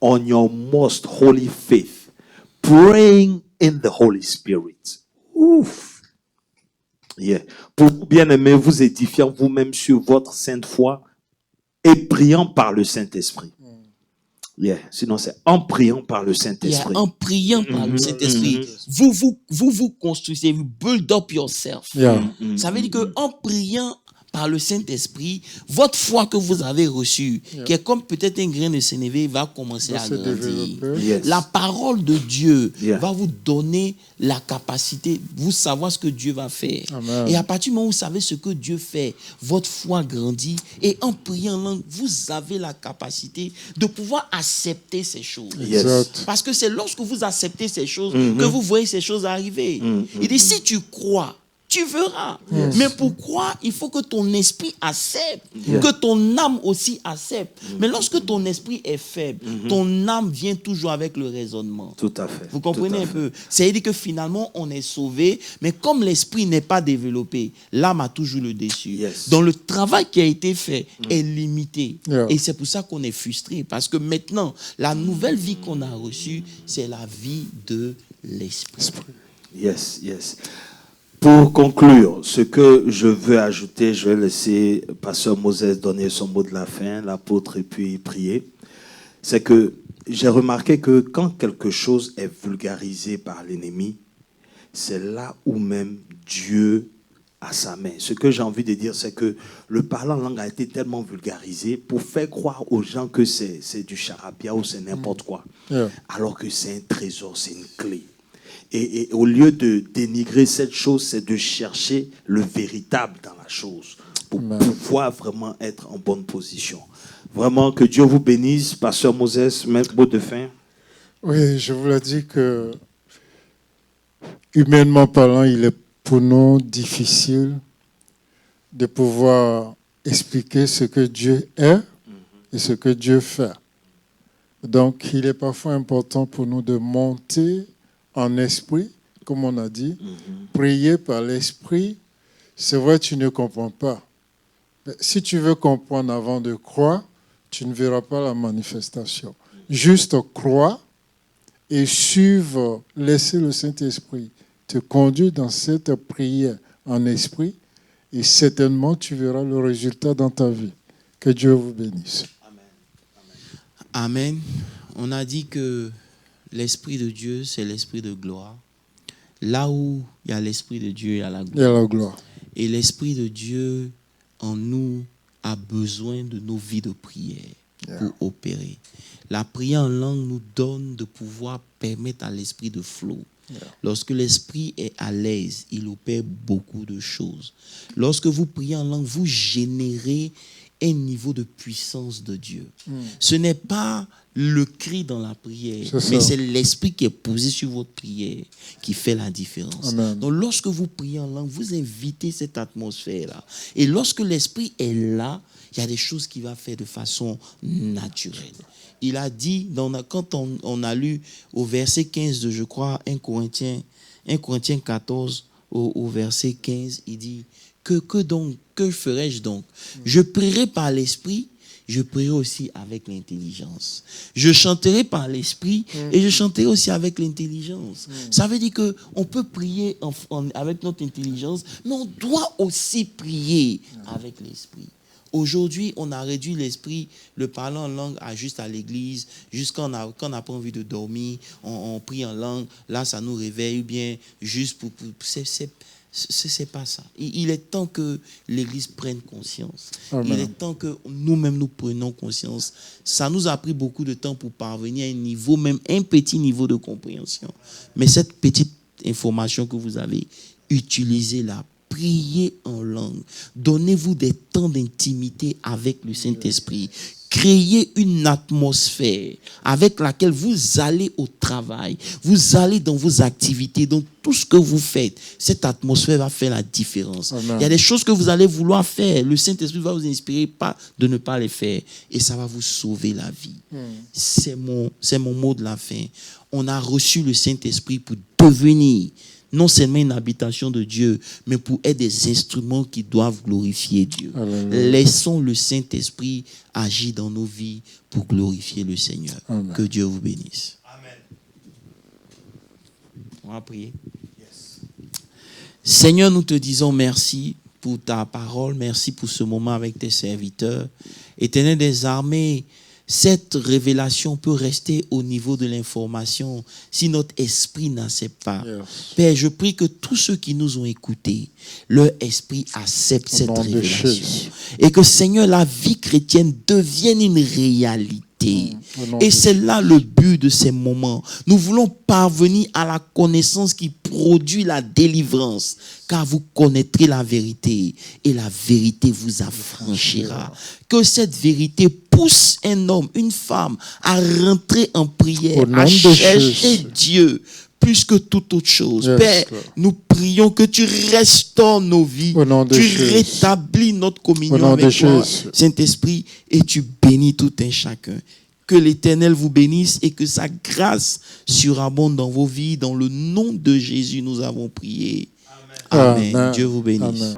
on your most holy faith, praying in the Holy Spirit. Ouf. Yeah. Pour vous bien-aimés, vous édifiant vous-même sur votre sainte foi et priant par le Saint-Esprit. Yeah. Sinon, c'est en priant par le Saint-Esprit. En priant par le Saint-Esprit, vous construisez, vous build up yourself. Yeah. Ça veut dire qu'en priant par le Saint-Esprit, votre foi que vous avez reçue, qui est comme peut-être un grain de sénévé, va commencer Va à se grandir. développer. Yes. La parole de Dieu Yeah. va vous donner la capacité, vous savoir ce que Dieu va faire. Amen. Et à partir du moment où vous savez ce que Dieu fait, votre foi grandit. Et en priant en langue, vous avez la capacité de pouvoir accepter ces choses. Yes. Exact. Parce que c'est lorsque vous acceptez ces choses que vous voyez ces choses arriver. Il dit, si tu crois, tu verras. Mais pour croire, il faut que ton esprit accepte, que ton âme aussi accepte. Mais lorsque ton esprit est faible, ton âme vient toujours avec le raisonnement. Tout à fait. Vous comprenez Tout à un fait. peu? C'est-à-dire que finalement, on est sauvé, mais comme l'esprit n'est pas développé, l'âme a toujours le dessus. Yes. Donc le travail qui a été fait est limité. Yeah. Et c'est pour ça qu'on est frustré. Parce que maintenant, la nouvelle vie qu'on a reçue, c'est la vie de l'esprit. Yes, yes. Pour conclure, ce que je veux ajouter, je vais laisser Pasteur Moses donner son mot de la fin, l'apôtre, et puis prier. C'est que j'ai remarqué que quand quelque chose est vulgarisé par l'ennemi, c'est là où même Dieu a sa main. Ce que j'ai envie de dire, c'est que le parler en langue a été tellement vulgarisé pour faire croire aux gens que c'est du charabia ou c'est n'importe quoi. Yeah. Alors que c'est un trésor, c'est une clé. Et au lieu de dénigrer cette chose, c'est de chercher le véritable dans la chose pour Amen. pouvoir vraiment être en bonne position. Vraiment, que Dieu vous bénisse. Pasteur Moses, même mot de fin. Oui, je vous l'ai dit que, humainement parlant, il est pour nous difficile de pouvoir expliquer ce que Dieu est et ce que Dieu fait. Donc, il est parfois important pour nous de monter en esprit, comme on a dit, prier par l'esprit. C'est vrai, tu ne comprends pas. Mais si tu veux comprendre avant de croire, tu ne verras pas la manifestation. Juste croire et suivre, laisser le Saint-Esprit te conduire dans cette prière en esprit et certainement tu verras le résultat dans ta vie. Que Dieu vous bénisse. Amen. On a dit que l'Esprit de Dieu, c'est l'Esprit de gloire. Là où il y a l'Esprit de Dieu, il y a la Et gloire. à la gloire. Et l'Esprit de Dieu en nous a besoin de nos vies de prière pour opérer. La prière en langue nous donne de pouvoir permettre à l'Esprit de flot. Lorsque l'Esprit est à l'aise, il opère beaucoup de choses. Lorsque vous priez en langue, vous générez un niveau de puissance de Dieu. Ce n'est pas le cri dans la prière, mais c'est l'esprit qui est posé sur votre prière qui fait la différence. Amen. Donc lorsque vous priez en langue, vous invitez cette atmosphère-là. Et lorsque l'esprit est là, il y a des choses qu'il va faire de façon naturelle. Il a dit, quand on a lu au verset 15 de, je crois, 1 Corinthiens 14, au verset 15, il dit, que ferai-je donc? Je prierai par l'esprit, je prierai aussi avec l'intelligence. Je chanterai par l'esprit et je chanterai aussi avec l'intelligence. Ça veut dire qu'on peut prier avec notre intelligence, mais on doit aussi prier avec l'esprit. Aujourd'hui, on a réduit l'esprit, le parler en langue juste à l'église, jusqu'à quand on n'a pas envie de dormir, on prie en langue, là ça nous réveille, ou bien juste pour c'est pas ça. Il est temps que l'église prenne conscience. Amen. Il est temps que nous-mêmes nous prenions conscience. Ça nous a pris beaucoup de temps pour parvenir à un niveau, même un petit niveau de compréhension. Mais cette petite information que vous avez, utilisez-la. Priez en langue. Donnez-vous des temps d'intimité avec le Saint-Esprit. Créez une atmosphère avec laquelle vous allez au travail, vous allez dans vos activités, dans tout ce que vous faites. Cette atmosphère va faire la différence. Amen. Il y a des choses que vous allez vouloir faire. Le Saint-Esprit va vous inspirer de ne pas les faire. Et ça va vous sauver la vie. C'est mon mot de la fin. On a reçu le Saint-Esprit pour devenir non seulement une habitation de Dieu, mais pour être des instruments qui doivent glorifier Dieu. Alléluia. Laissons le Saint-Esprit agir dans nos vies pour glorifier le Seigneur. Amen. Que Dieu vous bénisse. Amen. On va prier. Yes. Seigneur, nous te disons merci pour ta parole, merci pour ce moment avec tes serviteurs. Éternel des armées, cette révélation peut rester au niveau de l'information si notre esprit n'accepte pas. Yes. Père, je prie que tous ceux qui nous ont écoutés, leur esprit accepte cette révélation. Et que, Seigneur, la vie chrétienne devienne une réalité. Et c'est là le but de ces moments. Nous voulons parvenir à la connaissance qui produit la délivrance, car vous connaîtrez la vérité et la vérité vous affranchira. Que cette vérité pousse un homme, une femme à rentrer en prière, à chercher Dieu plus que toute autre chose. Yes, Père, nous prions que tu restaures nos vies, tu rétablis notre communion avec toi, Saint-Esprit, et tu bénis tout un chacun. Que l'Éternel vous bénisse et que sa grâce surabonde dans vos vies. Dans le nom de Jésus, nous avons prié. Amen. Amen. Dieu vous bénisse. Amen.